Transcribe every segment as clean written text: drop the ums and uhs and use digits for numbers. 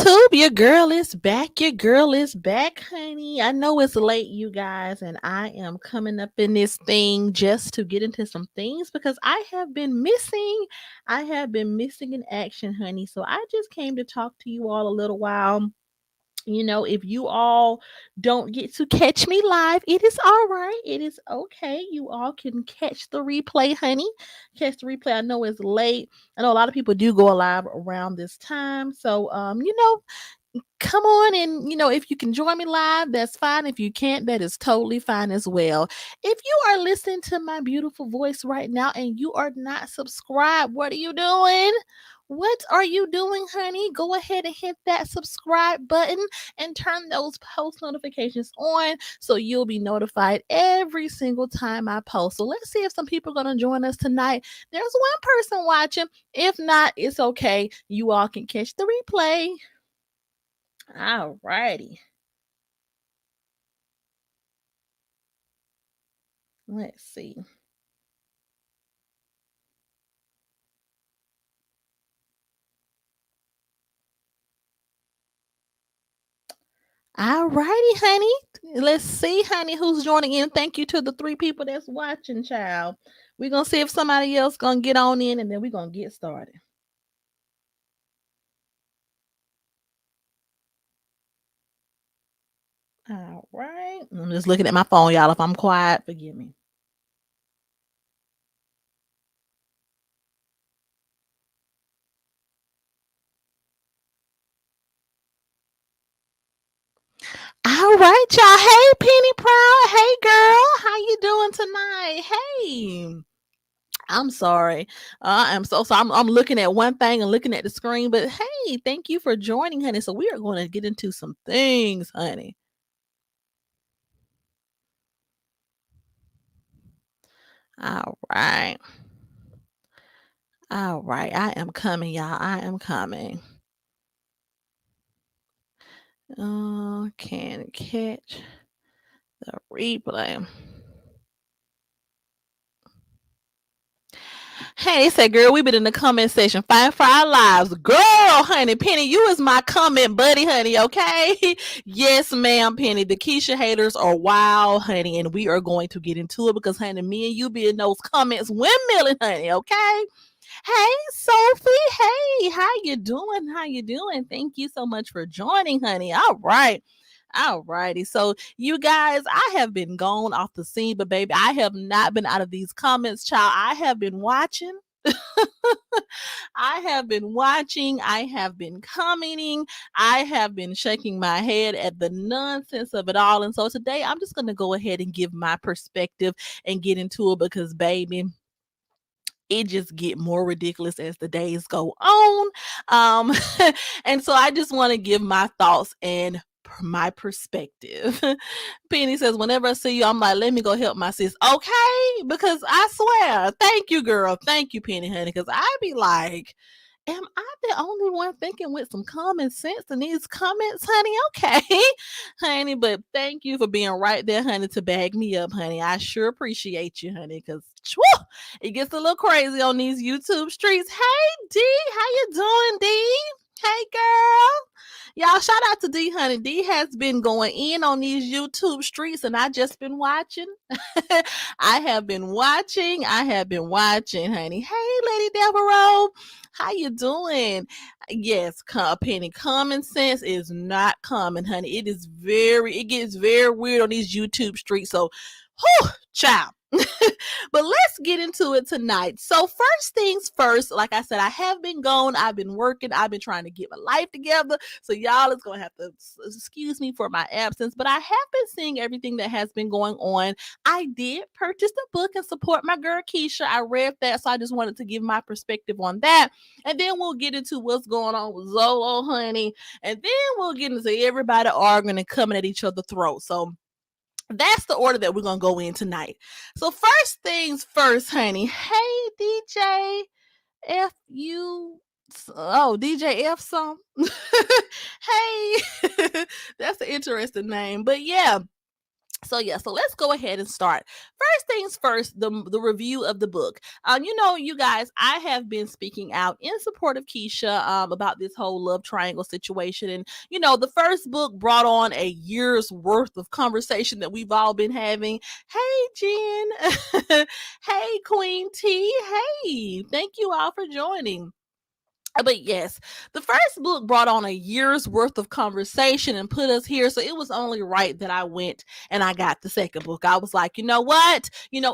YouTube, your girl is back. Your girl is back, honey. I know it's late, you guys, and I am coming up in this thing just to get into some things because I have been missing. I have been missing in action, honey. So I just came to talk to you all a little while. If you all don't get to catch me live, it is all right. It is okay. You all can catch the replay, honey. Catch the replay. I know it's late. I know a lot of people do go live around this time. So, come on and if you can join me live, that's fine. If you can't, that is totally fine as well. If you are listening to my beautiful voice right now and you are not subscribed, what are you doing? What are you doing, honey? Go ahead and hit that subscribe button and turn those post notifications on so you'll be notified every single time I post. So let's see if some people are going to join us tonight. There's one person watching. If not, it's okay. You all can catch the replay. All righty. Let's see. All righty, honey. Let's see, honey, who's joining in. Thank you to the 3 people that's watching, child. We're going to see if somebody else going to get on in, and then we're going to get started. All right. I'm just looking at my phone, y'all. If I'm quiet, forgive me. All right, y'all. Hey, Penny Proud. Hey, girl. How you doing tonight? Hey. I'm sorry. I'm so sorry. I'm looking at one thing and looking at the screen, but hey, thank you for joining, honey. So we are going to get into some things, honey. All right. All right. I am coming, y'all. I am coming. Can catch the replay. Hey, they said, girl, we been in the comment section fighting for our lives. Girl, honey, Penny, you is my comment buddy, honey, okay? Yes, ma'am, Penny. The Keisha haters are wild, honey, and we are going to get into it because, honey, me and you be in those comments windmilling, honey, okay? Hey, Sophie. Hey, how you doing? How you doing? Thank you so much for joining, honey. All right. All righty. So, you guys, I have been gone off the scene, but baby, I have not been out of these comments, child. I have been watching. I have been watching. I have been commenting. I have been shaking my head at the nonsense of it all. And so today I'm just going to go ahead and give my perspective and get into it because, baby, it just get more ridiculous as the days go on. Um, and so I just want to give my thoughts and my perspective. Penny says, whenever I see you, I'm like, let me go help my sis. Okay, because I swear, thank you, girl. Thank you, Penny, honey, because I be like, am I the only one thinking with some common sense in these comments, honey? Okay, honey, but thank you for being right there, honey, to bag me up, honey. I sure appreciate you, honey, because it gets a little crazy on these YouTube streets. Hey, D, how you doing, D? Hey, girl. Y'all, shout out to D, honey. D has been going in on these YouTube streets, and I just been watching. I have been watching. I have been watching, honey. Hey, Lady Devereaux. How you doing? Yes, Penny. Common sense is not common, honey. It gets very weird on these YouTube streets. So, whew, child. But let's get into it tonight. So, first things first, like I said, I have been gone. I've been working. I've been trying to get my life together. So, y'all is going to have to excuse me for my absence. But I have been seeing everything that has been going on. I did purchase the book and support my girl Keisha. I read that. So, I just wanted to give my perspective on that. And then we'll get into what's going on with Zolo, honey. And then we'll get into everybody arguing and coming at each other's throats. So, that's the order that we're going to go in tonight. So first things first, honey. Hey, DJ F you. Oh, DJ F some. Hey, that's an interesting name. But yeah, So yeah, so let's go ahead and start. First things first, the review of the book. You guys, I have been speaking out in support of Keisha about this whole love triangle situation, and the first book brought on a year's worth of conversation that we've all been having. Hey, Jen. Hey, Queen T. Hey, thank you all for joining. But yes, the first book brought on a year's worth of conversation and put us here. So it was only right that I went and I got the second book. I was like, you know what?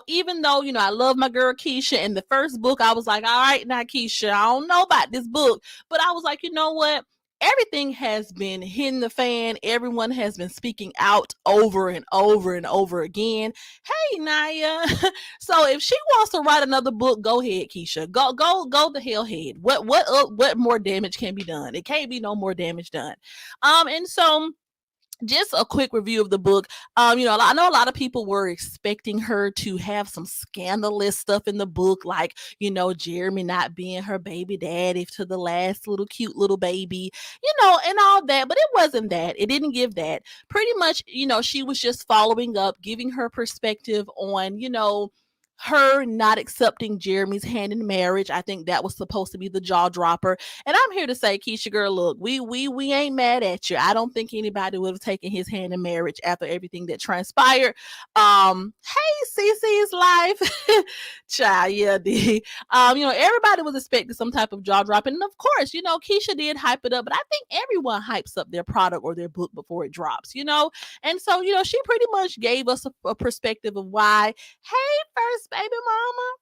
Even though, I love my girl Keisha, in the first book, I was like, all right, now, Keisha, I don't know about this book. But I was like, you know what? Everything has been hitting the fan. Everyone has been speaking out over and over and over again. Hey, Nya. So if she wants to write another book, go ahead, Keisha. Go the hell ahead. What more damage can be done? It can't be no more damage done. And so just a quick review of the book. I know a lot of people were expecting her to have some scandalous stuff in the book, like, Jeremy not being her baby daddy to the last little cute little baby, and all that. But it wasn't that. It didn't give that. Pretty much, she was just following up, giving her perspective on, her not accepting Jeremy's hand in marriage. I think that was supposed to be the jaw dropper. And I'm here to say, Keisha girl, look, we ain't mad at you. I don't think anybody would have taken his hand in marriage after everything that transpired. Hey, CC's life. Child, yeah, D. Everybody was expecting some type of jaw dropping. And of course, Keisha did hype it up, but I think everyone hypes up their product or their book before it drops, And so, she pretty much gave us a perspective of why, hey, first baby mama.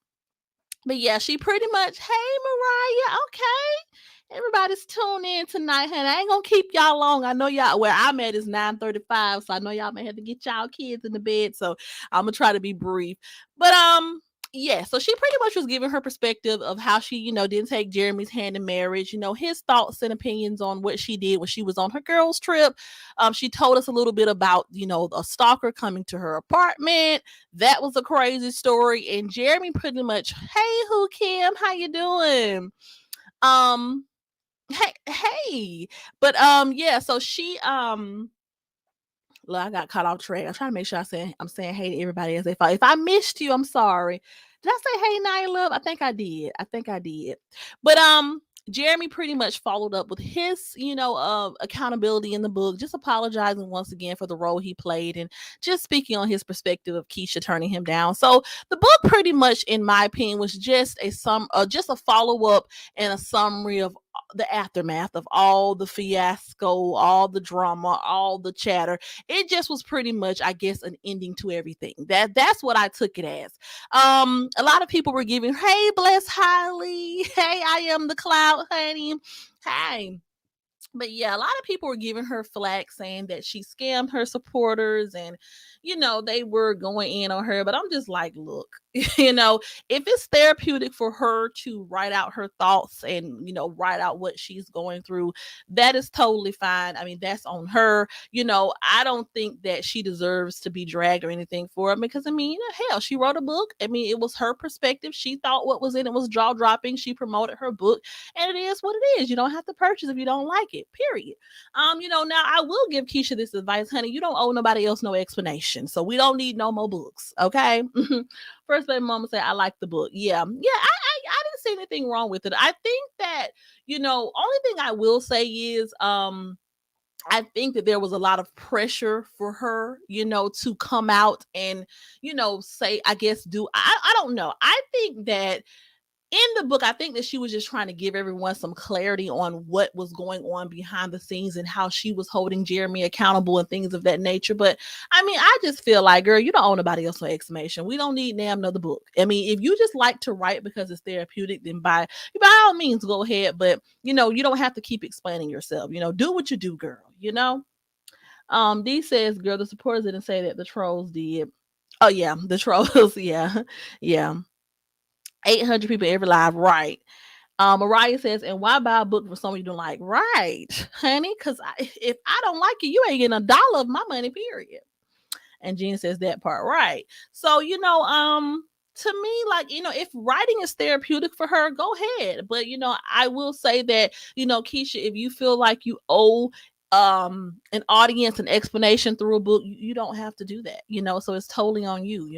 But yeah, she pretty much, hey, Mariah, okay. Everybody's tuned in tonight, honey. I ain't gonna keep y'all long. I know y'all, where I'm at is 9:35, so I know y'all may have to get y'all kids in the bed. So I'm gonna try to be brief. But yeah, so she pretty much was giving her perspective of how she, didn't take Jeremy's hand in marriage, his thoughts and opinions on what she did when she was on her girls' trip. She told us a little bit about, a stalker coming to her apartment. That was a crazy story. And Jeremy pretty much, hey, who Kim, how you doing? Um, hey. But yeah, so she look, I got caught off track. I'm trying to make sure I'm saying hey to everybody as they fall. If I missed you, I'm sorry. Did I say hey, Nya Love? I think I did. But Jeremy pretty much followed up with his, accountability in the book, just apologizing once again for the role he played and just speaking on his perspective of Keisha turning him down. So the book pretty much, in my opinion, was just just a follow up and a summary of the aftermath of all the fiasco, all the drama, all the chatter. It just was pretty much, I guess, an ending to everything. That's what I took it as. A lot of people were giving, hey, bless highly, hey, I am the cloud, honey, hey. But yeah, a lot of people were giving her flack, saying that she scammed her supporters and, they were going in on her. But I'm just like, look, if it's therapeutic for her to write out her thoughts and, write out what she's going through, that is totally fine. I mean, that's on her. I don't think that she deserves to be dragged or anything for it because, I mean, hell, she wrote a book. I mean, it was her perspective. She thought what was in it was jaw dropping. She promoted her book, and it is what it is. You don't have to purchase if you don't like it, period. Now I will give Keisha this advice, honey. You don't owe nobody else no explanation. So we don't need no more books. Okay. First baby mama said, I like the book. Yeah. I didn't see anything wrong with it. I think that, only thing I will say is, I think that there was a lot of pressure for her, to come out and, say, I guess, I don't know. I think that in the book, I think that she was just trying to give everyone some clarity on what was going on behind the scenes and how she was holding Jeremy accountable and things of that nature. But I mean, I just feel like, girl, you don't owe nobody else no explanation. We don't need damn another book. I mean, if you just like to write because it's therapeutic, then by all means go ahead. But you don't have to keep explaining yourself. Do what you do, girl. D says, girl, the supporters didn't say that, the trolls did. Oh yeah, the trolls, yeah. 800 people every live, right? Mariah says, and why buy a book for someone you don't like? Right, honey, because if I don't like it, you ain't getting $1 of my money, period. And Jean says that part, right. So, to me, like, if writing is therapeutic for her, go ahead. But, I will say that, Keisha, if you feel like you owe an audience, an explanation through a book. You don't have to do that, so it's totally on you.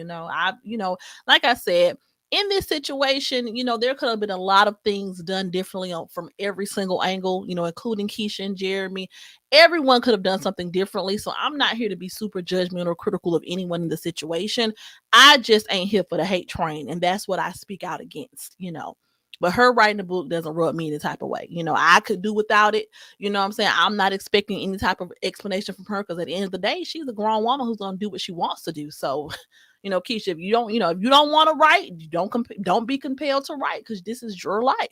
Like I said, in this situation, there could have been a lot of things done differently from every single angle, including Keisha and Jeremy. Everyone could have done something differently. So I'm not here to be super judgmental or critical of anyone in the situation. I just ain't here for the hate train. And that's what I speak out against. But her writing the book doesn't rub me any type of way. I could do without it. You know what I'm saying? I'm not expecting any type of explanation from her, because at the end of the day, she's a grown woman who's going to do what she wants to do. So, Keisha, if you don't want to write, you don't be compelled to write, because this is your life.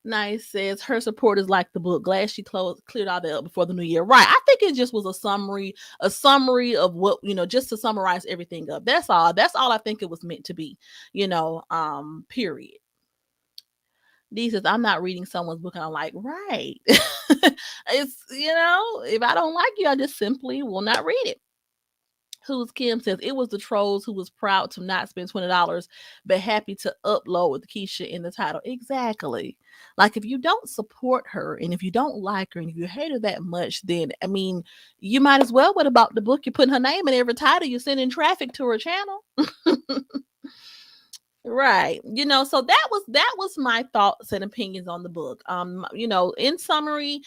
Nice says her supporters like the book. Glad she cleared all that up before the new year. Right. I think it just was a summary of what, just to summarize everything up. That's all. That's all I think it was meant to be, period. D says, I'm not reading someone's book and I'm like, right. It's, if I don't like you, I just simply will not read it. Who's Kim says, it was the trolls who was proud to not spend $20 but happy to upload with Keisha in the title. Exactly. Like, if you don't support her and if you don't like her and if you hate her that much, then you might as well. What about the book? You're putting her name in every title, you're sending traffic to her channel. Right. So that was my thoughts and opinions on the book. In summary,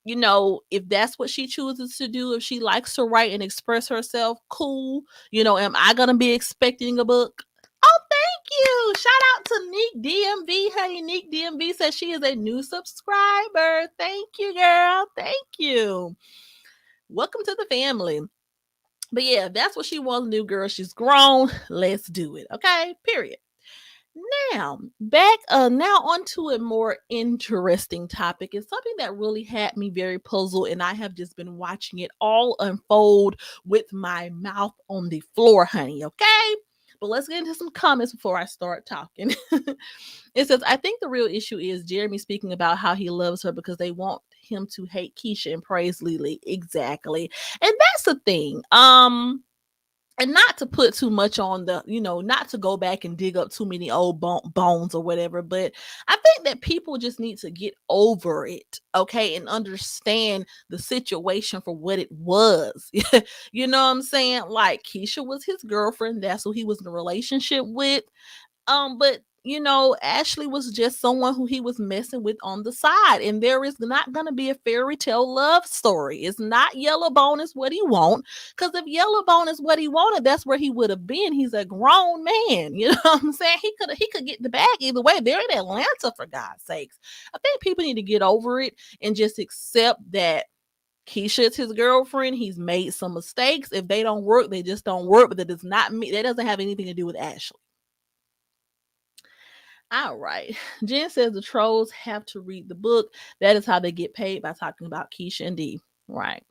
if that's what she chooses to do, if she likes to write and express herself, cool. Am I gonna be expecting a book? Oh, thank you. Shout out to Nique DMV. Honey, Nique DMV says she is a new subscriber. Thank you, girl. Thank you. Welcome to the family. But yeah, that's what she wants to do, girl. She's grown. Let's do it. Okay. Period. Now, now onto a more interesting topic. It's something that really had me very puzzled, and I have just been watching it all unfold with my mouth on the floor, honey. Okay. But let's get into some comments before I start talking. It says, I think the real issue is Jeremy speaking about how he loves her because they want him to hate Keisha and praise Lily. Exactly. And that's the thing. And not to put too much on not to go back and dig up too many old bones or whatever, but I think that people just need to get over it, okay, and understand the situation for what it was. You know what I'm saying? Like, Keisha was his girlfriend. That's who he was in a relationship with. But Ashli was just someone who he was messing with on the side, and there is not going to be a fairy tale love story. It's not Yellowbone is what he want, because if Yellowbone is what he wanted, that's where he would have been. He's a grown man. You know what I'm saying? He could get the bag either way. They're in Atlanta, for God's sakes. I think people need to get over it and just accept that Keisha is his girlfriend. He's made some mistakes. If they don't work, they just don't work. But that does not mean that doesn't have anything to do with Ashli. All right. Jen says the trolls have to read the book. That is how they get paid, by talking about Keisha and D. Right.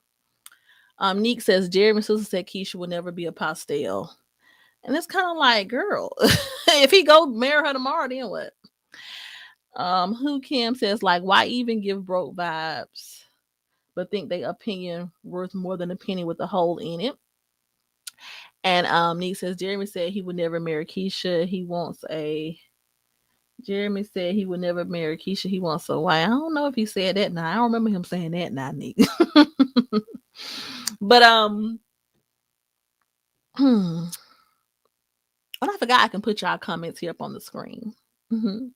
Nique says Jeremy's sister said Keisha will never be a pastel. And it's kind of like, girl, if he go marry her tomorrow, then what? Who Kim says, like, why even give broke vibes, but think they opinion worth more than a penny with a hole in it? And Nique says Jeremy said he would never marry Keisha. Jeremy said he would never marry Keisha. He wants a wife. I don't know if he said that now. I don't remember him saying that now, Nick. But oh, I forgot I can put y'all comments here up on the screen. Mm-hmm.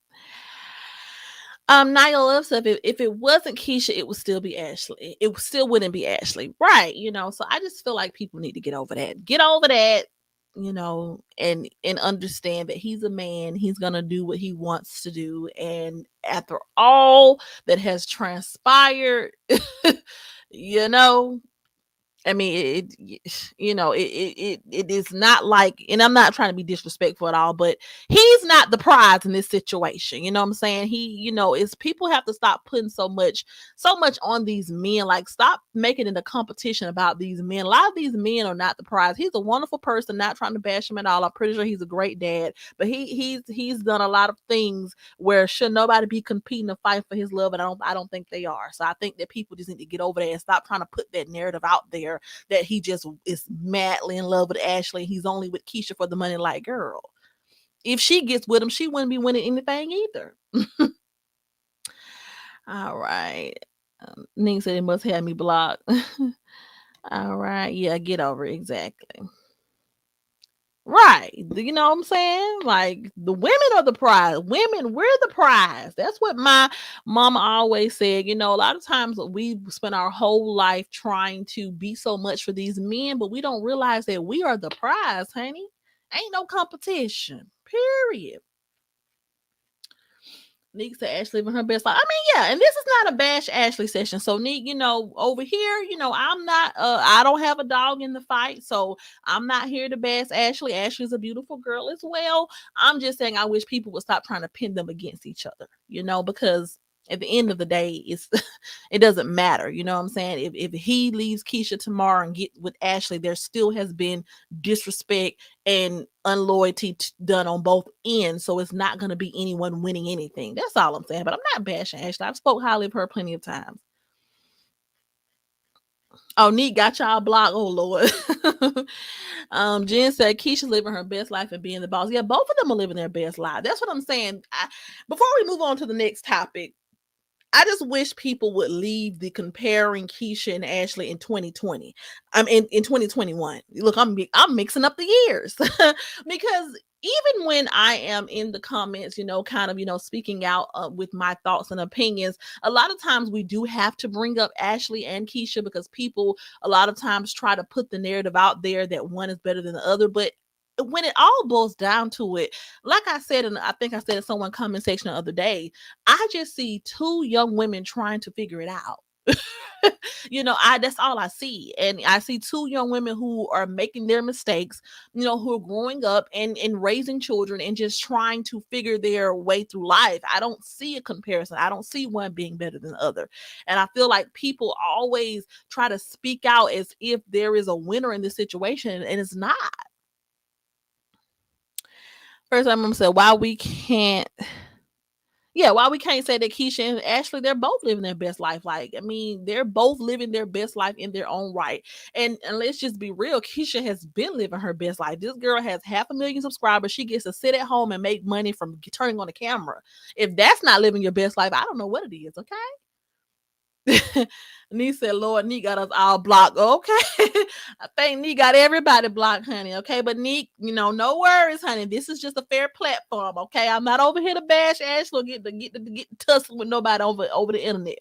Nya Love said if it wasn't Keisha, it would still be Ashli. It still wouldn't be Ashli, right? So I just feel like people need to get over that. Get over that. And understand that he's a man. He's gonna do what he wants to do, and after all that has transpired, I mean, it is not like, and I'm not trying to be disrespectful at all, but he's not the prize in this situation. You know what I'm saying? Is people have to stop putting so much on these men. Like, stop making it a competition about these men. A lot of these men are not the prize. He's a wonderful person, not trying to bash him at all. I'm pretty sure he's a great dad, but he's done a lot of things where should nobody be competing and fighting for his love, and I don't think they are. So I think that people just need to get over there and stop trying to put that narrative out there that he just is madly in love with Ashli. He's only with Keisha for the money. Like, girl, if she gets with him, she wouldn't be winning anything either. All right. Nick said it must have me blocked. All right. Yeah, get over it. Exactly. Right. You know what I'm saying? Like the women are the prize. Women, we're the prize. That's what my mama always said. A lot of times we spend our whole life trying to be so much for these men, but we don't realize that we are the prize, honey. Ain't no competition. Period. Nique said Ashley living her best life. I mean, yeah, and this is not a bash Ashley session. So Nique, over here, I'm not I don't have a dog in the fight. So I'm not here to bash Ashley. Ashley's a beautiful girl as well. I'm just saying I wish people would stop trying to pin them against each other, because at the end of the day, it doesn't matter. You know what I'm saying? If he leaves Keisha tomorrow and get with Ashley, there still has been disrespect and unloyalty done on both ends. So it's not going to be anyone winning anything. That's all I'm saying. But I'm not bashing Ashley. I've spoke highly of her plenty of times. Oh, Nique got y'all blocked. Oh Lord. Jen said Keisha's living her best life and being the boss. Yeah, both of them are living their best life. That's what I'm saying. Before we move on to the next topic, I just wish people would leave the comparing Keisha and Ashley in 2020. I'm in 2021. Look, I'm mixing up the years because even when I am in the comments, kind of, speaking out with my thoughts and opinions, a lot of times we do have to bring up Ashley and Keisha because people a lot of times try to put the narrative out there that one is better than the other. But when it all boils down to it, like I said, and I think I said in someone comment section the other day, I just see two young women trying to figure it out. That's all I see. And I see two young women who are making their mistakes, who are growing up and raising children and just trying to figure their way through life. I don't see a comparison. I don't see one being better than the other. And I feel like people always try to speak out as if there is a winner in this situation, and it's not. First, I'm gonna say why we can't. Yeah, why we can't say that Keisha and Ashley, they're both living their best life. Like, I mean, they're both living their best life in their own right. And let's just be real, Keisha has been living her best life. This girl has 500,000 subscribers. She gets to sit at home and make money from turning on the camera. If that's not living your best life, I don't know what it is, okay? Nee said, Lord, Nee got us all blocked. Okay. I think Nee got everybody blocked, honey. Okay. But Nee, no worries, honey. This is just a fair platform. Okay. I'm not over here to bash Ashley or get to tussle with nobody over the internet.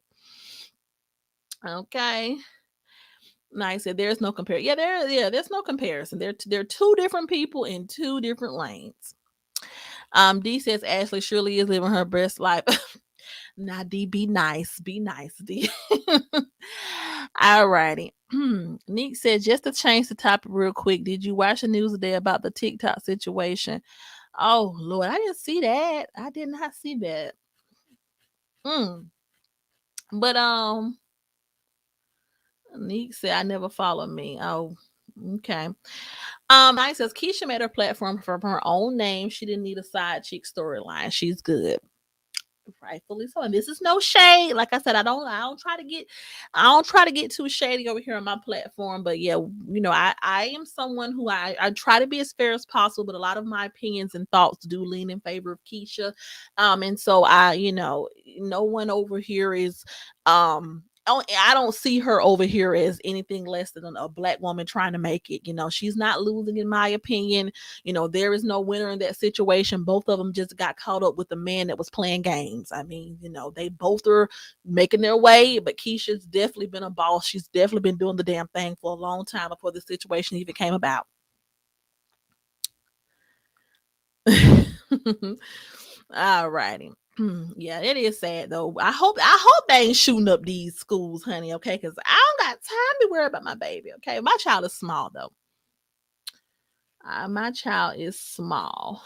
Okay. Nice. Said there's no comparison. There's no comparison. They're two different people in two different lanes. D says Ashley surely is living her best life. Nah, D, be nice. Be nice, D. All righty. Nique said, just to change the topic real quick, did you watch the news today about the TikTok situation? Oh, Lord, I didn't see that. I did not see that. But, Nique said, I never follow me. Oh, okay. Nice says, Keisha made her platform from her own name. She didn't need a side chick storyline. She's good. Rightfully so. And this is no shade. Like I said, I don't try to get too shady over here on my platform. But yeah, I am someone who I try to be as fair as possible, but a lot of my opinions and thoughts do lean in favor of Keisha. And so no one over here is I don't see her over here as anything less than a black woman trying to make it. She's not losing, in my opinion. There is no winner in that situation. Both of them just got caught up with the man that was playing games. I mean, they both are making their way, but Keisha's definitely been a boss. She's definitely been doing the damn thing for a long time before the situation even came about. All righty. Yeah, it is sad though. I hope they ain't shooting up these schools, honey. Okay, because I don't got time to worry about my baby. Okay, my child is small though. My child is small.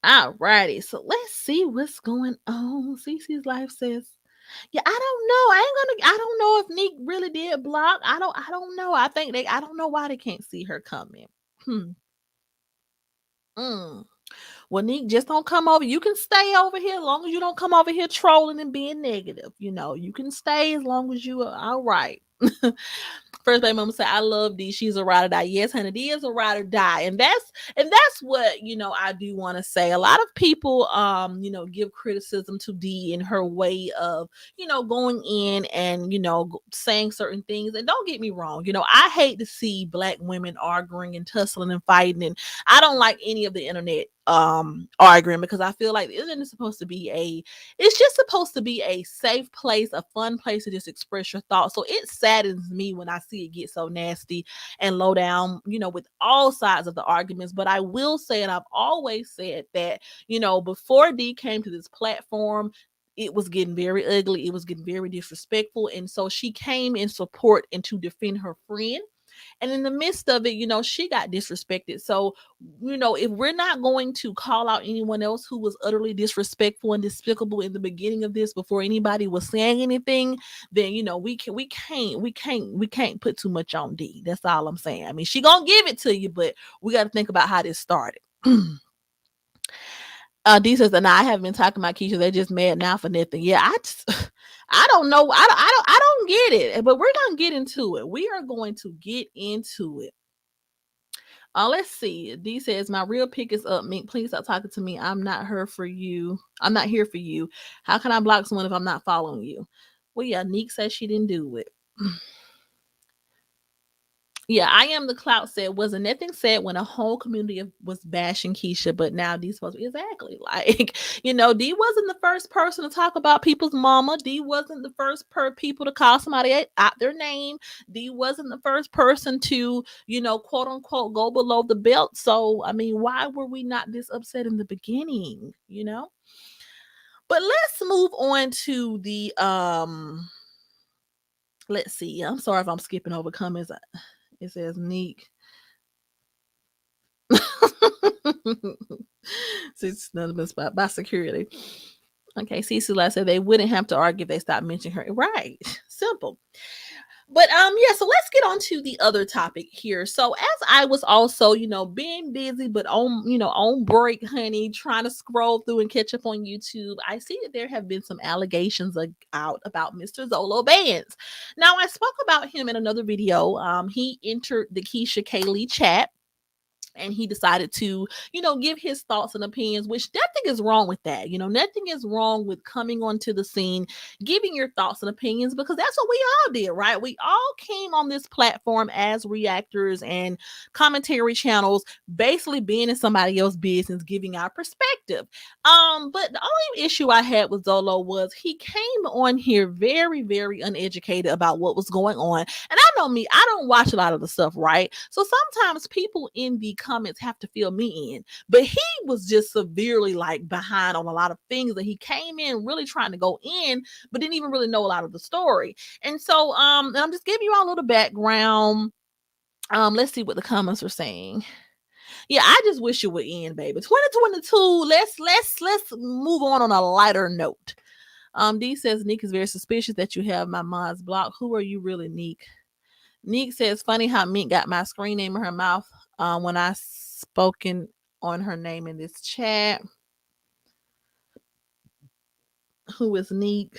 All righty, so let's see what's going on. Cece's life says, "Yeah, I don't know. I don't know if Nique really did block. I don't know. I don't know why they can't see her coming. Hmm. Mm. Well, Nique, just don't come over. You can stay over here as long as you don't come over here trolling and being negative. You can stay as long as you are all right." First baby mama said, I love D. She's a ride or die. Yes, honey, D is a ride or die. And that's what, I do want to say. A lot of people give criticism to D in her way of, going in and, saying certain things. And don't get me wrong, I hate to see black women arguing and tussling and fighting. And I don't like any of the internet arguing, because I feel like the internet is supposed to be it's just supposed to be a safe place, a fun place to just express your thoughts. So it saddens me when I see it get so nasty and low down, with all sides of the arguments. But I will say, and I've always said that, before D came to this platform, it was getting very ugly. It was getting very disrespectful. And so she came in support and to defend her friend. And in the midst of it, she got disrespected. So, if we're not going to call out anyone else who was utterly disrespectful and despicable in the beginning of this before anybody was saying anything, then we can't put too much on D. That's all I'm saying. I mean, she gonna give it to you, but we got to think about how this started. D says, and I haven't been talking about Keisha. They're just mad now for nothing. Yeah, I don't know. I don't get it. But we're gonna get into it. We are going to get into it. Let's see. D says, my real pick is up. Mink, please stop talking to me. I'm not here for you. How can I block someone if I'm not following you? Well, yeah, Nique says she didn't do it. Yeah, I am the clout said, wasn't nothing said when a whole community was bashing Keisha, but now D's supposed to be exactly like, D wasn't the first person to talk about people's mama. D wasn't the first people to call somebody out their name. D wasn't the first person to, quote unquote, go below the belt. So, I mean, why were we not this upset in the beginning, But let's move on to the, let's see. I'm sorry if I'm skipping over comments. It says Nique. Since none of been spot by security. Okay, Cecil said they wouldn't have to argue if they stopped mentioning her. Right. Simple. But yeah, so let's get on to the other topic here. So as I was also, being busy, but on break, honey, trying to scroll through and catch up on YouTube, I see that there have been some allegations out about Mr. Zolo Bands. Now, I spoke about him in another video. He entered the Keisha Kaylee chat, and he decided to, give his thoughts and opinions, which nothing is wrong with that. Nothing is wrong with coming onto the scene, giving your thoughts and opinions, because that's what we all did, right? We all came on this platform as reactors and commentary channels, basically being in somebody else's business, giving our perspective. But the only issue I had with Zolo was he came on here very, very uneducated about what was going on. And I know me, I don't watch a lot of the stuff, right? So sometimes people in the comments have to fill me in, but he was just severely behind on a lot of things, that he came in really trying to go in, but didn't even really know a lot of the story. And so and I'm just giving you all a little background. Let's see what the comments are saying. Yeah, I just wish it would end, baby. 2022. Let's move on a lighter note. D says Nique is very suspicious that you have my mods blocked. Who are you really, Nique? Nique says, funny how Mink got my screen name in her mouth when I spoken on her name in this chat. Who is Nique?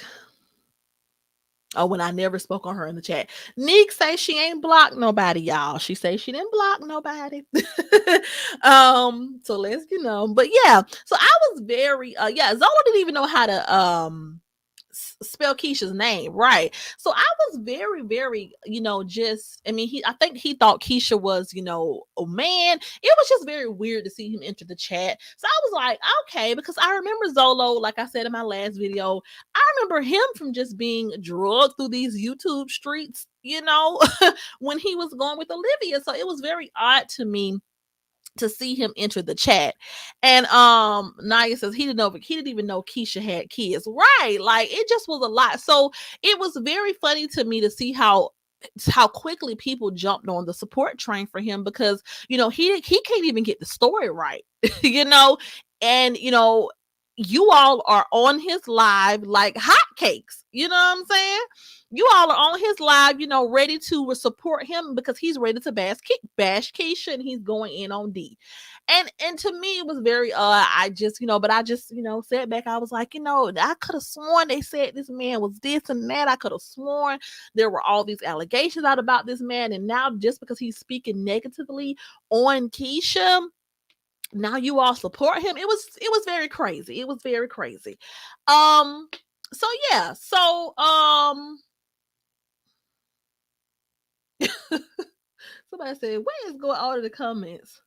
Oh, when I never spoke on her in the chat. Nique say she ain't blocked nobody, y'all. She say she didn't block nobody. So let's, but yeah. So I was very Zola didn't even know how to spell Keisha's name, right? So I was very, very, I think he thought Keisha was, a man. It was just very weird to see him enter the chat. So I was like, okay, because I remember Zolo, like I said in my last video, I remember him from just being drugged through these YouTube streets, when he was going with Olivia. So it was very odd to me to see him enter the chat. And Nya says he didn't even know Keisha had kids. Right. Like, it just was a lot. So it was very funny to me to see how quickly people jumped on the support train for him, because he can't even get the story right. And you all are on his live like hotcakes. You know what I'm saying? You all are on his live, ready to support him because he's ready to bash Keisha, and he's going in on D. And to me it was very I just, but I just, sat back. I was like, I could have sworn they said this man was this and that. I could have sworn there were all these allegations out about this man, and now just because he's speaking negatively on Keisha, now you all support him. It was very crazy. It was very crazy. Um so yeah, so somebody said, where is going all of the comments?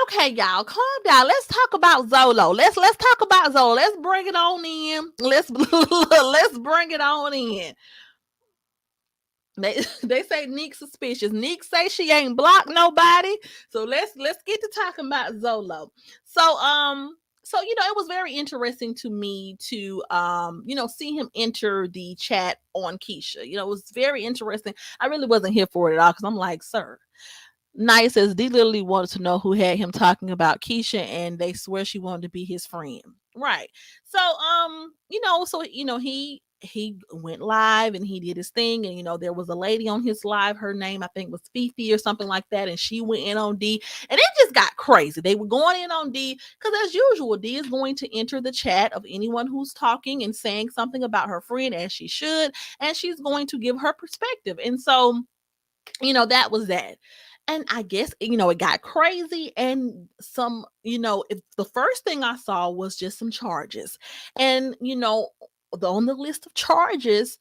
Okay, y'all, calm down. Let's talk about Zolo. Let's talk about Zolo. Let's bring it on in. Let's bring it on in. They say Nique suspicious. Nique say she ain't blocked nobody. So let's get to talking about Zolo. So it was very interesting to me to see him enter the chat on Keisha. It was very interesting. I really wasn't here for it at all because I'm like, sir. Nice says D literally wanted to know who had him talking about Keisha, and they swear she wanted to be his friend. Right. So he went live and he did his thing, and there was a lady on his live, her name I think was Fifi or something like that, and she went in on D, and it just got crazy. They were going in on D because as usual, D is going to enter the chat of anyone who's talking and saying something about her friend, as she should, and she's going to give her perspective. And so that was that. And I guess, it got crazy. And if the first thing I saw was just some charges. And, on the list of charges,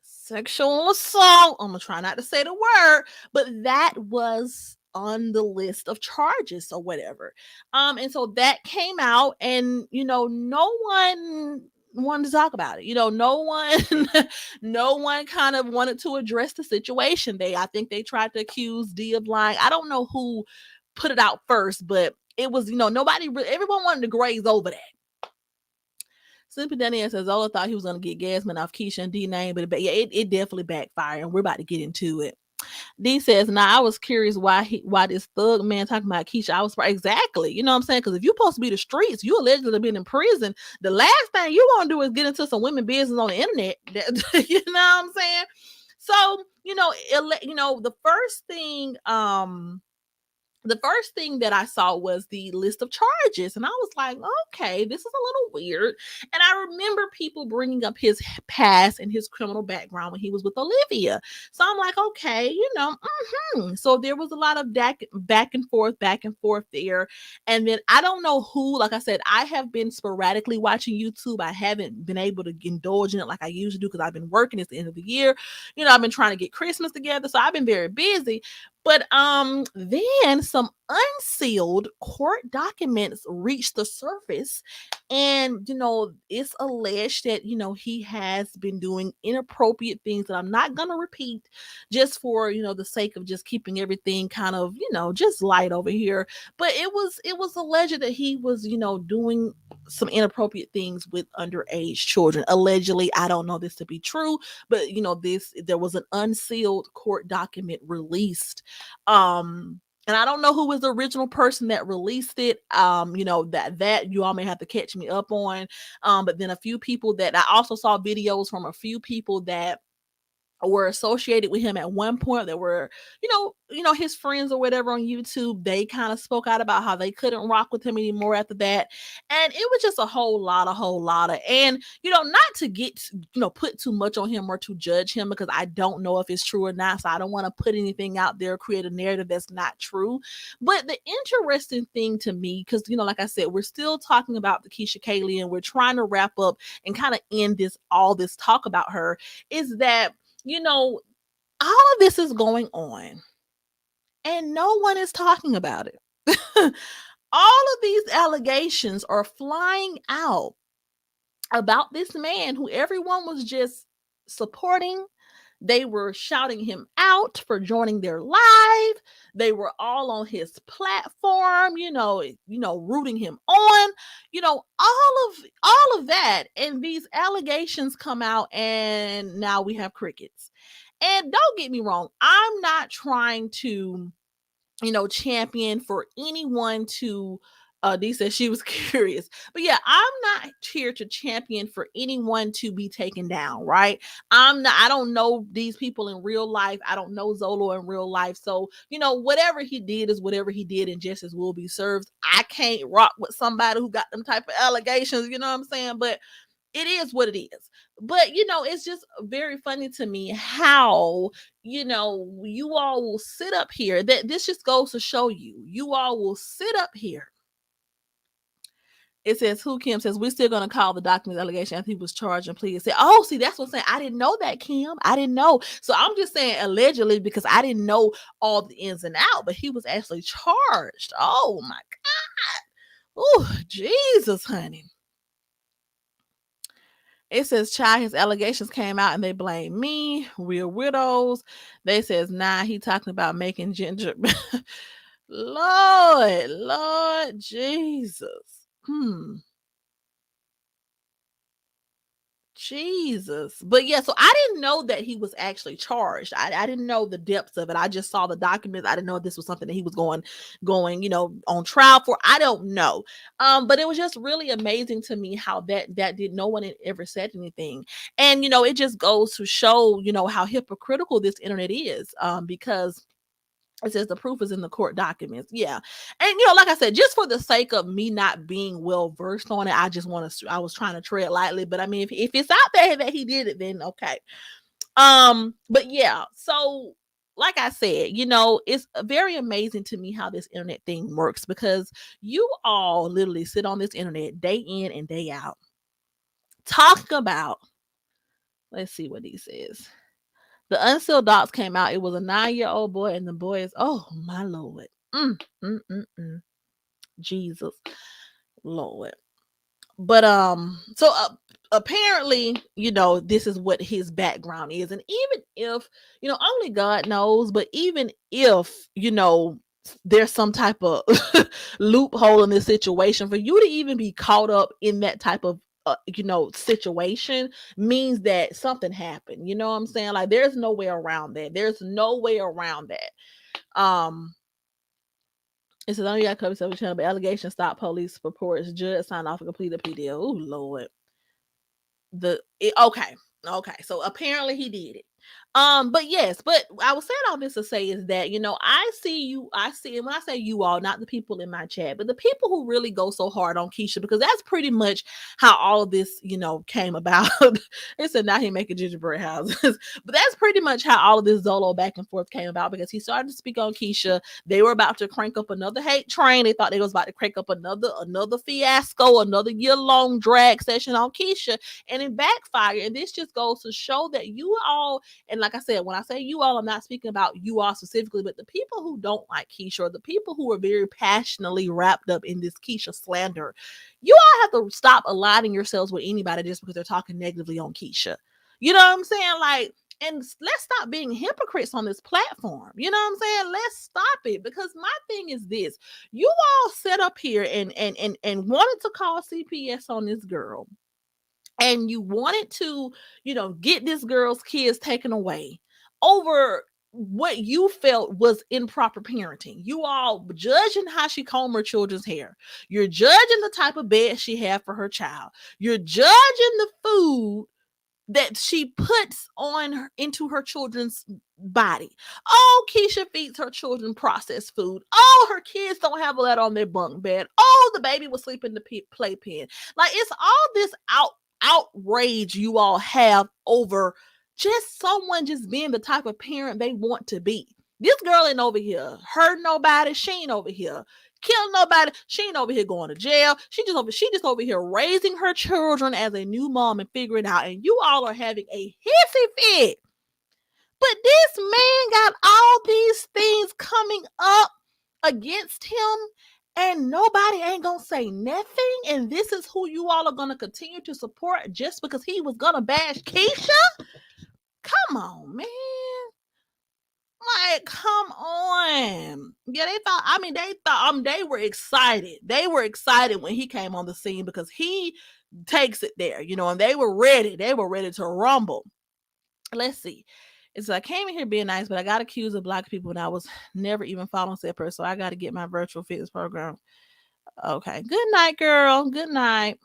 sexual assault. I'm gonna try not to say the word, but that was on the list of charges or whatever. And so that came out, and no one wanted to talk about it. No one, no one kind of wanted to address the situation. I think they tried to accuse D of lying. I don't know who put it out first, but it was, nobody. Everyone wanted to graze over that. Simply Daniel says Zola thought he was going to get Gasman off Keisha and D name, but it definitely backfired, and we're about to get into it. D says, "Now I was curious why this thug man talking about Keisha. I was exactly, you know what I'm saying? Because if you're supposed to be the streets, you allegedly been in prison. The last thing you want to do is get into some women business on the internet. You know what I'm saying? So the first thing that I saw was the list of charges, and I was like, okay, this is a little weird. And I remember people bringing up his past and his criminal background when he was with Olivia. So I'm like, okay, So there was a lot of back and forth there. And then I don't know who, like I said, I have been sporadically watching YouTube. I haven't been able to indulge in it like I usually do because I've been working. It's the end of the year. I've been trying to get Christmas together. So I've been very busy. But then some unsealed court documents reached the surface, and it's alleged that he has been doing inappropriate things that I'm not gonna repeat, just for the sake of just keeping everything kind of just light over here. But it was alleged that he was doing some inappropriate things with underage children. Allegedly, I don't know this to be true, but there was an unsealed court document released. And I don't know who was the original person that released it. That you all may have to catch me up on. But then a few people that I also saw videos from, a few people that were associated with him at one point, that were his friends or whatever on YouTube. They kind of spoke out about how they couldn't rock with him anymore after that. And it was just a whole lot of, and not to get put too much on him or to judge him, because I don't know if it's true or not, so I don't want to put anything out there, create a narrative that's not true. But the interesting thing to me, because like I said, we're still talking about the Keisha Kaylee, and we're trying to wrap up and kind of end all this talk about her, is that all of this is going on and no one is talking about it. All of these allegations are flying out about this man who everyone was just supporting. They were shouting him out for joining their live. They were all on his platform, rooting him on, all of that. And these allegations come out, and now we have crickets. And don't get me wrong, I'm not trying to champion for anyone to Dee said she was curious. But yeah, I'm not here to champion for anyone to be taken down, right? I don't know these people in real life. I don't know Zolo in real life. So, whatever he did is whatever he did, and justice will be served. I can't rock with somebody who got them type of allegations, you know what I'm saying? But it is what it is. But it's just very funny to me how you all will sit up here. That this just goes to show you all will sit up here. It says, who Kim says, we're still going to call the documents allegation after he was charged and pleaded. Say, oh, see, that's what I'm saying. I didn't know that, Kim. I didn't know. So I'm just saying allegedly because I didn't know all the ins and out, but he was actually charged. Oh my God. Oh, Jesus, honey. It says, child, his allegations came out and they blame me. We're widows. They says, nah, he talking about making ginger. Lord Jesus. Jesus. But yeah, so I didn't know that he was actually charged. I didn't know the depths of it. I just saw the documents. I didn't know this was something that he was going, on trial for. I don't know. But it was just really amazing to me how that did no one had ever said anything. And it just goes to show, how hypocritical this internet is. Because it says the proof is in the court documents. Yeah. And like I said, just for the sake of me not being well versed on it, I was trying to tread lightly. But I mean, if it's out there that he did it, then okay. But yeah, so like I said, it's very amazing to me how this internet thing works because you all literally sit on this internet day in and day out talking about, let's see what he says. The unsealed docs came out. It was a 9-year-old boy, and the boy is, oh my Lord. Jesus, Lord. But so apparently, this is what his background is. And even if, only God knows, but even if, there's some type of loophole in this situation for you to even be caught up in that type of situation means that something happened. You know what I'm saying? Like there's no way around that. There's no way around that. It says, I know you got cover self channel, but allegation stop police reports. Judge signed off a complete plea deal. Oh Lord. Okay. So apparently he did it. But yes, but I was saying all this to say is that, I see, and when I say you all, not the people in my chat, but the people who really go so hard on Keisha, because that's pretty much how all of this, came about. It said now he making gingerbread houses, but that's pretty much how all of this Zolo back and forth came about because he started to speak on Keisha. They were about to crank up another hate train. They thought they was about to crank up another fiasco, another year-long drag session on Keisha, and it backfired. And this just goes to show that you all, and like I said, when I say you all, I'm not speaking about you all specifically, but the people who don't like Keisha or the people who are very passionately wrapped up in this Keisha slander, you all have to stop aligning yourselves with anybody just because they're talking negatively on Keisha. You know what I'm saying? Like, and let's stop being hypocrites on this platform. You know what I'm saying? Let's stop it, because my thing is this: you all set up here and wanted to call CPS on this girl, and you wanted to, get this girl's kids taken away over what you felt was improper parenting. You all judging how she combed her children's hair. You're judging the type of bed she had for her child. You're judging the food that she puts into her children's body. Oh, Keisha feeds her children processed food. Oh, her kids don't have a letter on their bunk bed. Oh, the baby was sleeping in the playpen. Like, it's all this outrage you all have over just someone just being the type of parent they want to be. This girl ain't over here hurting nobody. She ain't over here killing nobody. She ain't over here going to jail. She just over here raising her children as a new mom and figuring out. And you all are having a hissy fit. But this man got all these things coming up against him, and nobody ain't gonna say nothing. And this is who you all are gonna continue to support just because he was gonna bash Keisha? Come on, man. Like, come on. Yeah, they were excited. They were excited when he came on the scene because he takes it there, and they were ready. They were ready to rumble. Let's see. It's like, I came in here being nice, but I got accused of blocking people when I was never even following said person. So I got to get my virtual fitness program. Okay. Good night, girl. Good night.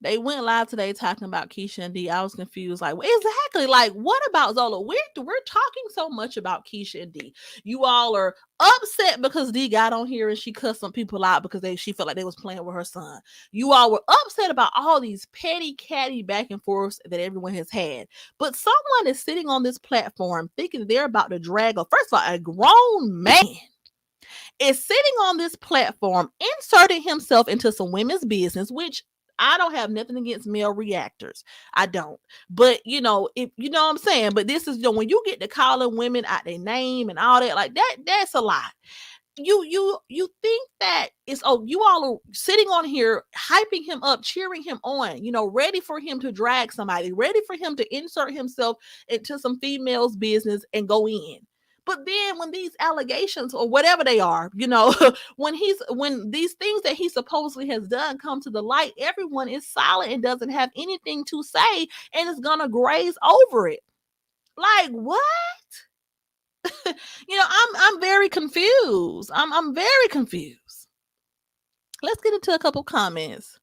They went live today talking about Keisha and D. I was confused. Like, exactly. Like, what about Zolo? We're talking so much about Keisha and D. You all are upset because D got on here and she cussed some people out because she felt like they was playing with her son. You all were upset about all these petty catty back and forths that everyone has had. But someone is sitting on this platform thinking they're about to drag first of all, a grown man is sitting on this platform, inserting himself into some women's business, which I don't have nothing against male reactors. I don't. But if you know what I'm saying, but this is when you get to calling women out their name and all that, like that's a lot. You think that it's you all are sitting on here hyping him up, cheering him on, ready for him to drag somebody, ready for him to insert himself into some female's business and go in. But then when these allegations or whatever they are, when these things that he supposedly has done come to the light, everyone is silent and doesn't have anything to say and is gonna graze over it. Like what? I'm very confused. I'm very confused. Let's get into a couple comments.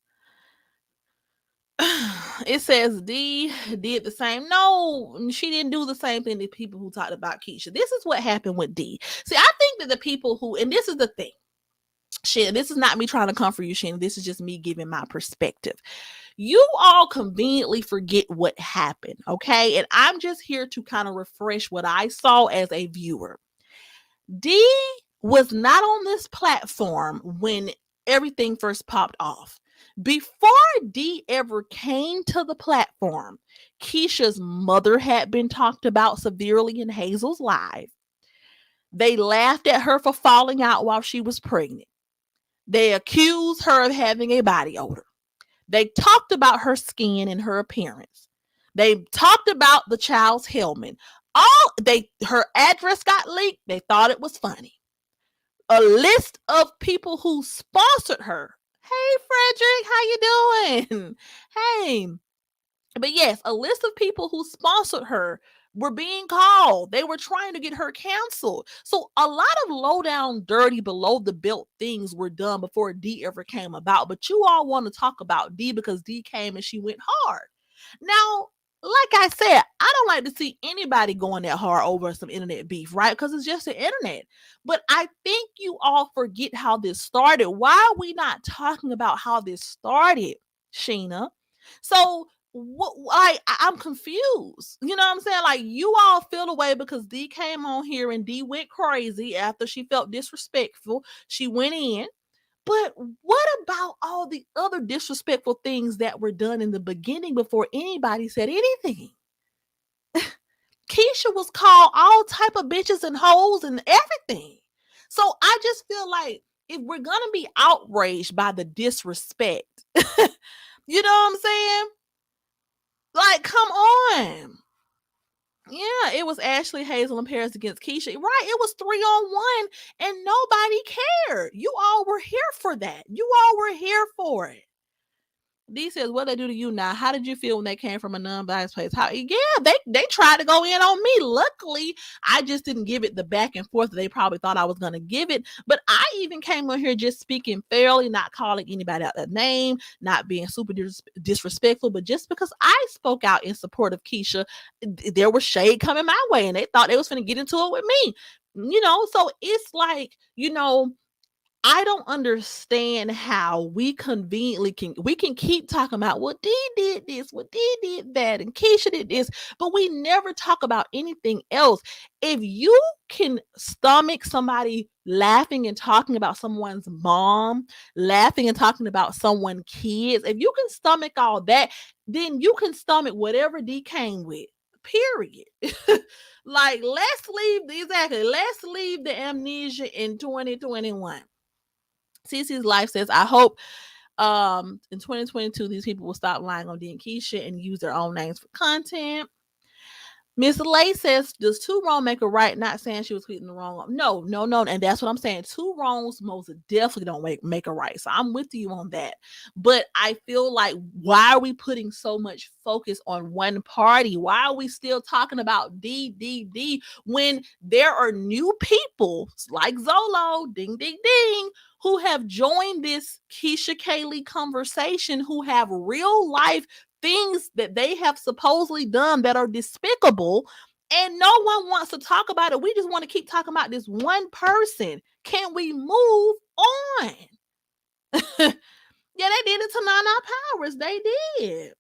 It says D did the same. No, she didn't do the same thing to people who talked about Keisha. This is what happened with D. See, I think that the people who, and this is the thing, shit, this is not me trying to comfort you, Shannon. This is just me giving my perspective. You all conveniently forget what happened, okay? And I'm just here to kind of refresh what I saw as a viewer. D was not on this platform when everything first popped off. Before D ever came to the platform, Keisha's mother had been talked about severely in Hazel's live. They laughed at her for falling out while she was pregnant. They accused her of having a body odor. They talked about her skin and her appearance. They talked about the child's helmet. Her address got leaked. They thought it was funny. A list of people who sponsored her. Hey, Frederick, how you doing? Hey. But yes, a list of people who sponsored her were being called. They were trying to get her canceled. So a lot of low down, dirty, below the belt things were done before D ever came about. But you all want to talk about D because D came and she went hard. Now, like I said, I don't like to see anybody going that hard over some internet beef, right? Because it's just the internet. But I think you all forget how this started. Why are we not talking about how this started, Sheena? So I'm confused. You know what I'm saying? Like you all feel away because D came on here and D went crazy after she felt disrespectful. She went in. But what about all the other disrespectful things that were done in the beginning before anybody said anything? Keisha was called all type of bitches and hoes and everything. So I just feel like if we're gonna be outraged by the disrespect, you know what I'm saying? Like, come on. Yeah, it was Ashley, Hazel, and Paris against Keisha. Right, it was 3-on-1, and nobody cared. You all were here for that. You all were here for it. D says, what they do to you now? How did you feel when they came from a non-biased place? They tried to go in on me. Luckily, I just didn't give it the back and forth that they probably thought I was going to give it. But I even came on here just speaking fairly, not calling anybody out their name, not being super disrespectful. But just because I spoke out in support of Keisha, there was shade coming my way, and they thought they was going to get into it with me. So it's like, I don't understand how we conveniently can keep talking about what D did this, what D did that, and Keisha did this, but we never talk about anything else. If you can stomach somebody laughing and talking about someone's mom, laughing and talking about someone's kids, if you can stomach all that, then you can stomach whatever D came with. Period. Like let's leave the amnesia in 2021. Cece's life says, I hope in 2022 these people will stop lying on D and Keisha and use their own names for content. Miss Lay says, does two wrong make a right? Not saying she was tweeting the wrong. No, no, no. And that's what I'm saying. Two wrongs most definitely don't make a right. So I'm with you on that. But I feel like, why are we putting so much focus on one party? Why are we still talking about D when there are new people like Zolo, ding, ding, ding, who have joined this Keisha Kaylee conversation, who have real life things that they have supposedly done that are despicable, and no one wants to talk about it. We just want to keep talking about this one person. Can we move on? Yeah, they did it to Nana Powers. They did.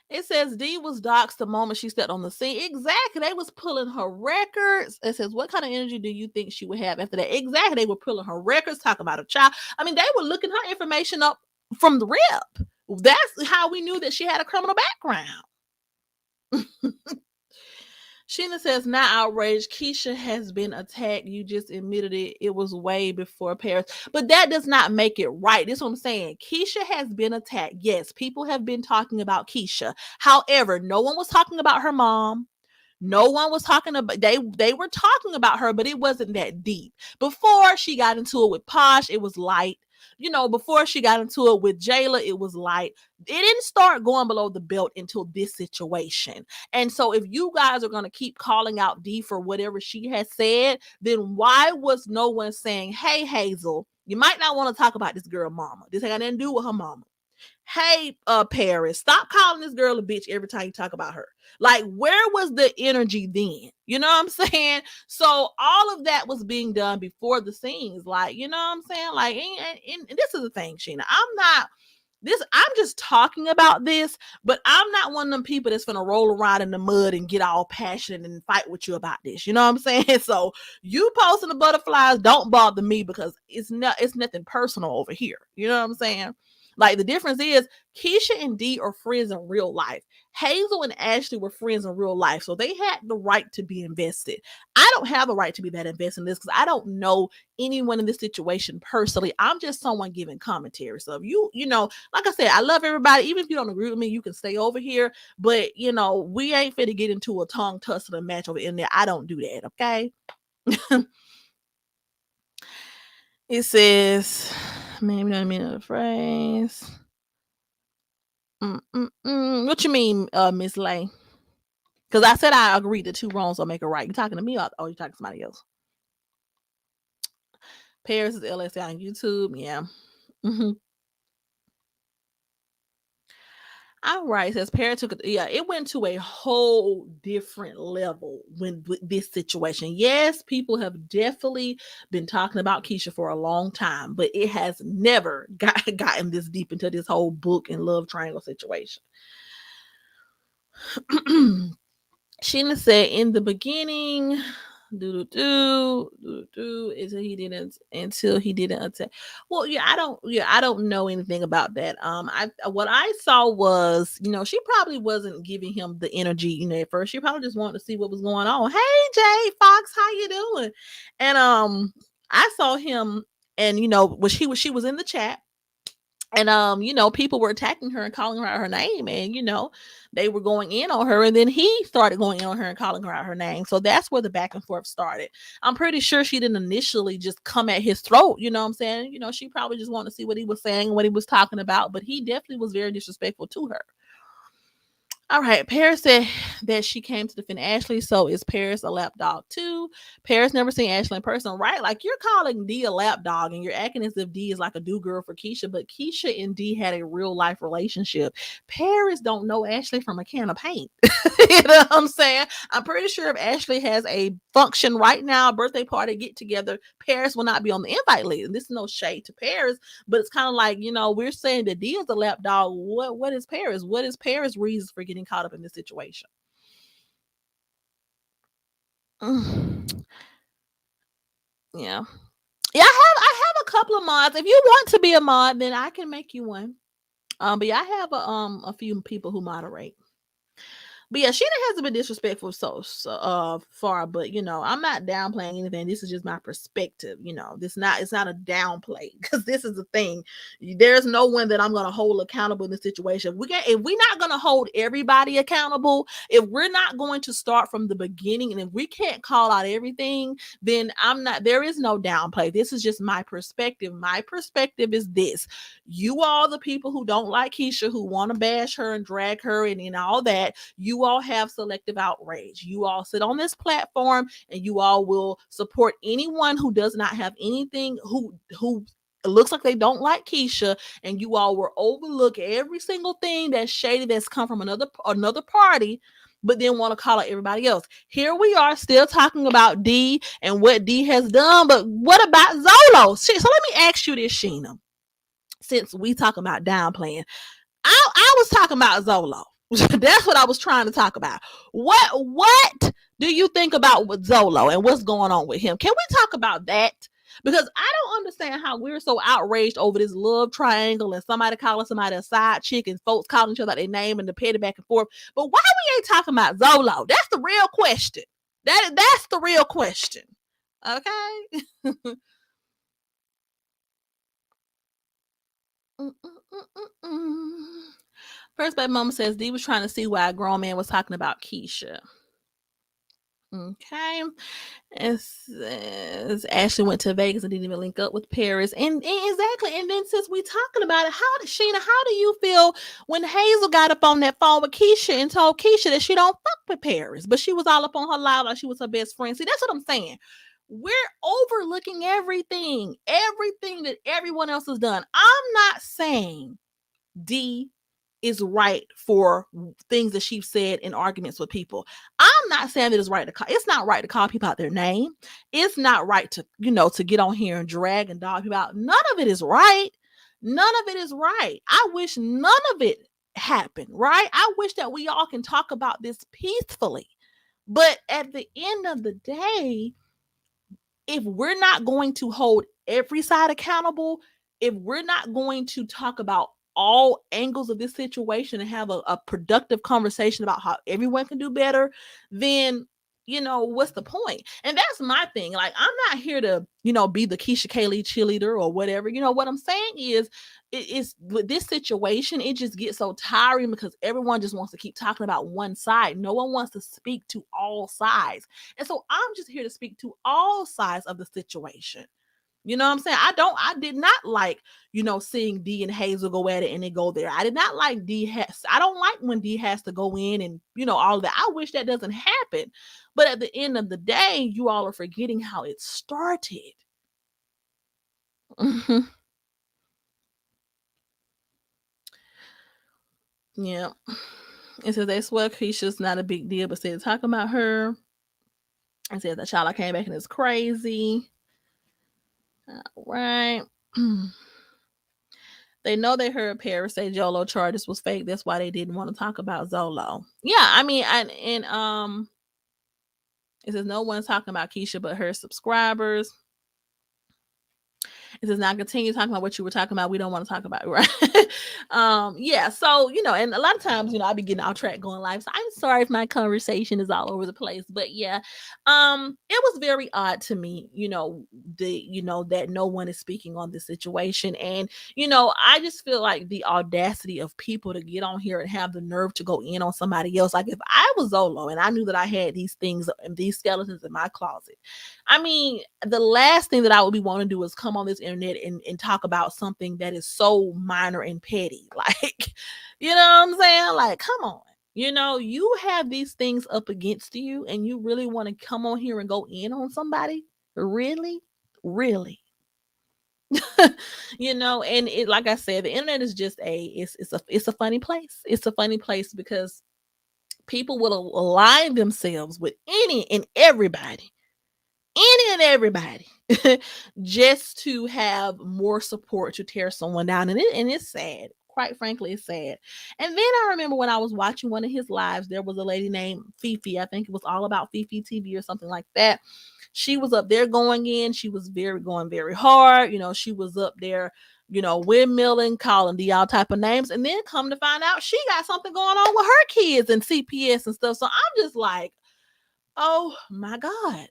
It says D was doxxed the moment she stepped on the scene. Exactly. They was pulling her records. It says, what kind of energy do you think she would have after that? Exactly. They were pulling her records, talking about a child. I mean, they were looking her information up from the rip. That's how we knew that she had a criminal background. Sheena says, not outraged. Keisha has been attacked. You just admitted it. It was way before Paris. But that does not make it right. This is what I'm saying. Keisha has been attacked. Yes, people have been talking about Keisha. However, no one was talking about her mom. No one was talking about, they were talking about her, but it wasn't that deep. Before she got into it with Posh, it was light. You know, before she got into it with Jayla, it was light. It didn't start going below the belt until this situation. And so if you guys are going to keep calling out D for whatever she has said, then why was no one saying, hey, Hazel, you might not want to talk about this girl mama. This ain't got nothing to do with her mama. Hey, Paris, stop calling this girl a bitch every time you talk about her. Like, where was the energy then? You know what I'm saying? So all of that was being done before the scenes. Like, you know what I'm saying? Like, and this is the thing, Sheena. I'm just talking about this, but I'm not one of them people that's gonna roll around in the mud and get all passionate and fight with you about this. You know what I'm saying? So you posting the butterflies don't bother me, because it's nothing personal over here. You know what I'm saying? Like, the difference is Keisha and D are friends in real life. Hazel and Ashley were friends in real life, so they had the right to be invested. I don't have a right to be that invested in this, because I don't know anyone in this situation personally. I'm just someone giving commentary. So if you know, like I said, I love everybody. Even if you don't agree with me, you can stay over here. But you know, we ain't fit to get into a tongue tussling match over in there. I don't do that. Okay. It says, maybe not mean of the phrase. What you mean, Miss Lay? Because I said I agree that two wrongs don't make a right. You talking to me, or you talking to somebody else? Paris is LSA on YouTube. Yeah. Mm-hmm. All right, says Paris took it. Yeah, it went to a whole different level when with this situation. Yes, people have definitely been talking about Keisha for a long time, but it has never gotten this deep into this whole book and love triangle situation. Sheena said in the beginning, until he didn't attack. Well, I don't know anything about that. What I saw was, she probably wasn't giving him the energy, at first. She probably just wanted to see what was going on. Hey, Jay Fox, how you doing? And I saw him, and she was in the chat. And people were attacking her and calling her out her name, and they were going in on her, and then he started going in on her and calling her out her name. So that's where the back and forth started. I'm pretty sure she didn't initially just come at his throat, you know what I'm saying? She probably just wanted to see what he was saying, what he was talking about, but he definitely was very disrespectful to her. All right, Paris said that she came to defend Ashley. So is Paris a lapdog too? Paris never seen Ashley in person, right? Like, you're calling D a lapdog and you're acting as if D is like a do girl for Keisha, but Keisha and D had a real life relationship. Paris don't know Ashley from a can of paint. You know what I'm saying? I'm pretty sure if Ashley has a function right now, a birthday party, get together, Paris will not be on the invite list. And this is no shade to Paris, but it's kind of like, we're saying that D is a lapdog. What is Paris? What is Paris' reasons for getting caught up in this situation? Yeah. Yeah, I have a couple of mods. If you want to be a mod, then I can make you one. But yeah, I have a few people who moderate. But yeah, Sheena hasn't been disrespectful so far, but I'm not downplaying anything. This is just my perspective. It's not a downplay because this is the thing. There's no one that I'm gonna hold accountable in this situation. If we're not gonna hold everybody accountable, if we're not going to start from the beginning, and if we can't call out everything, then there is no downplay. This is just my perspective. My perspective is this: you all, the people who don't like Keisha, who want to bash her and drag her and all that, you all have selective outrage. You all sit on this platform and you all will support anyone who does not have anything, who it looks like they don't like Keisha, and you all will overlook every single thing that's shady that's come from another party, but then want to call out everybody else. Here we are still talking about D and what D has done, but what about Zolo? So let me ask you this, Sheena, since we talking about downplaying. I was talking about Zolo. That's what I was trying to talk about. What do you think about with Zolo and what's going on with him? Can we talk about that? Because I don't understand how we're so outraged over this love triangle and somebody calling somebody a side chick and folks calling each other their name and the petty back and forth. But why we ain't talking about Zolo? That's the real question. That's the real question. Okay. First baby mama says D was trying to see why a grown man was talking about Keisha. Okay. It says Ashley went to Vegas and didn't even link up with Paris. And exactly. And then since we talking about it, Sheena, how do you feel when Hazel got up on that phone with Keisha and told Keisha that she don't fuck with Paris, but she was all up on her live like she was her best friend? See, that's what I'm saying. We're overlooking everything that everyone else has done. I'm not saying D is right for things that she's said in arguments with people. I'm not saying that it's not right to call people out their name. It's not right to, to get on here and drag and dog people out. None of it is right. None of it is right. I wish none of it happened, right? I wish that we all can talk about this peacefully. But at the end of the day, if we're not going to hold every side accountable, if we're not going to talk about all angles of this situation and have a productive conversation about how everyone can do better, then what's the point? And that's my thing. Like, I'm not here to be the Keisha Kaylee cheerleader or whatever. What I'm saying is, it's with this situation, it just gets so tiring because everyone just wants to keep talking about one side. No one wants to speak to all sides. And so I'm just here to speak to all sides of the situation. You know what I'm saying? I did not like, seeing D and Hazel go at it and they go there. I did not like I don't like when D has to go in and, all of that. I wish that doesn't happen. But at the end of the day, you all are forgetting how it started. Yeah. It says they swear Keisha's not a big deal, but said talking about her. And says the child I came back and it's crazy. All right. They know they heard Paris say Zolo charges was fake. That's why they didn't want to talk about Zolo. Yeah, I mean, it says no one's talking about Keisha but her subscribers. It says now continue talking about what you were talking about. We don't want to talk about it, right? Yeah. So and a lot of times, I be getting off track going live. So I'm sorry if my conversation is all over the place, but yeah, it was very odd to me, that no one is speaking on this situation, and I just feel like the audacity of people to get on here and have the nerve to go in on somebody else. Like, if I was Zolo and I knew that I had these things and these skeletons in my closet, I mean, the last thing that I would be wanting to do is come on this internet and talk about something that is so minor and petty. Like, you know what I'm saying? Like, come on. You have these things up against you and you really want to come on here and go in on somebody? Really? Really? And it, like I said, the internet is just it's a funny place. It's a funny place because people will align themselves with any and everybody just to have more support to tear someone down. And it's sad. Quite frankly, it's sad. And then I remember when I was watching one of his lives, there was a lady named Fifi. I think it was All About Fifi TV or something like that. She was up there going in. She was going very hard. She was up there, windmilling, calling the all type of names. And then come to find out she got something going on with her kids and CPS and stuff. So I'm just like, oh my God.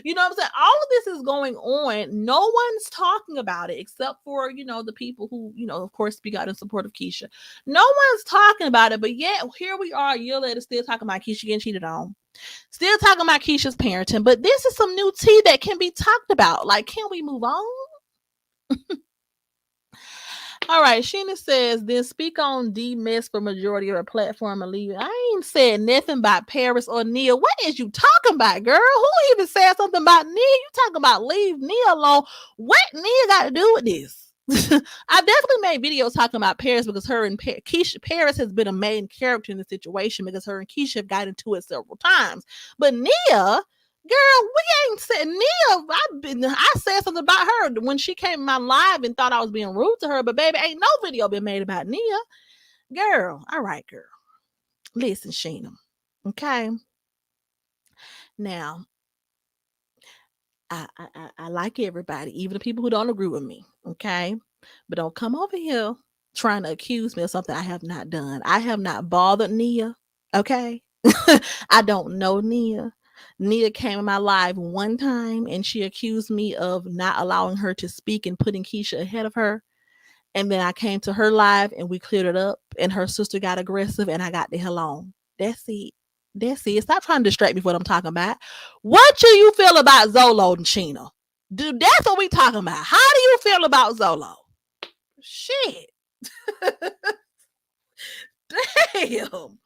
You know what I'm saying? All of this is going on. No one's talking about it except for, the people who, of course, speak out in support of Keisha. No one's talking about it, but yet here we are a year later still talking about Keisha getting cheated on. Still talking about Keisha's parenting, but this is some new tea that can be talked about. Like, can we move on? All right, Sheena says, then speak on D-Mess for majority of her platform and leave. I ain't said nothing about Paris or Nia. What is you talking about, girl? Who even said something about Nia? You talking about leave Nia alone. What Nia got to do with this? I definitely made videos talking about Paris because her and Keisha, Paris has been a main character in the situation because her and Keisha have got into it several times. But Nia... girl, we ain't said Nia. I said something about her when she came in my live and thought I was being rude to her, but baby, ain't no video been made about Nia. Girl, all right, girl. Listen, Sheena. Okay. Now, I like everybody, even the people who don't agree with me. Okay. But don't come over here trying to accuse me of something I have not done. I have not bothered Nia. Okay. I don't know Nia. Nia came in my live one time and she accused me of not allowing her to speak and putting Keisha ahead of her. And then I came to her live and we cleared it up and her sister got aggressive and I got the hell on. That's it. That's it. Stop trying to distract me from what I'm talking about. What do you feel about Zolo and Sheena? Dude, that's what we talking about. How do you feel about Zolo? Shit. Damn.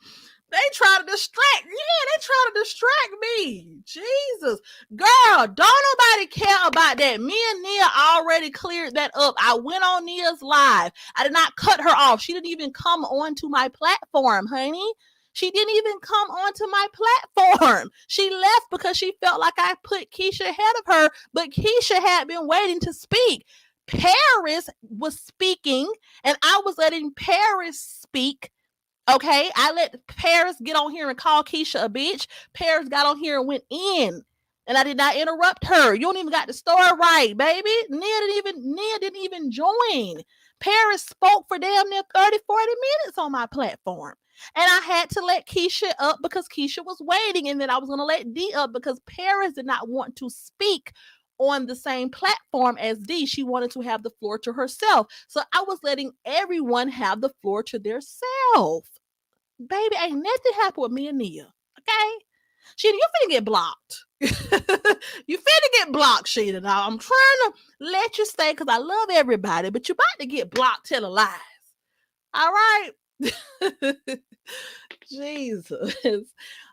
They try to distract. Yeah, they try to distract me. Jesus. Girl, don't nobody care about that. Me and Nia already cleared that up. I went on Nia's live. I did not cut her off. She didn't even come onto my platform, honey. She didn't even come onto my platform. She left because she felt like I put Keisha ahead of her, but Keisha had been waiting to speak. Paris was speaking, and I was letting Paris speak. Okay, I let Paris get on here and call Keisha a bitch. Paris got on here and went in. And I did not interrupt her. You don't even got the story right, baby. Nia didn't even join. Paris spoke for damn near 30, 40 minutes on my platform. And I had to let Keisha up because Keisha was waiting. And then I was going to let D up because Paris did not want to speak on the same platform as D. She wanted to have the floor to herself. So I was letting everyone have the floor to their self. Baby, ain't nothing happened with me and Nia. Okay? Sheena, you finna get blocked. You finna get blocked, Sheena. Now, I'm trying to let you stay because I love everybody, but you about to get blocked telling lies. All right? Jesus.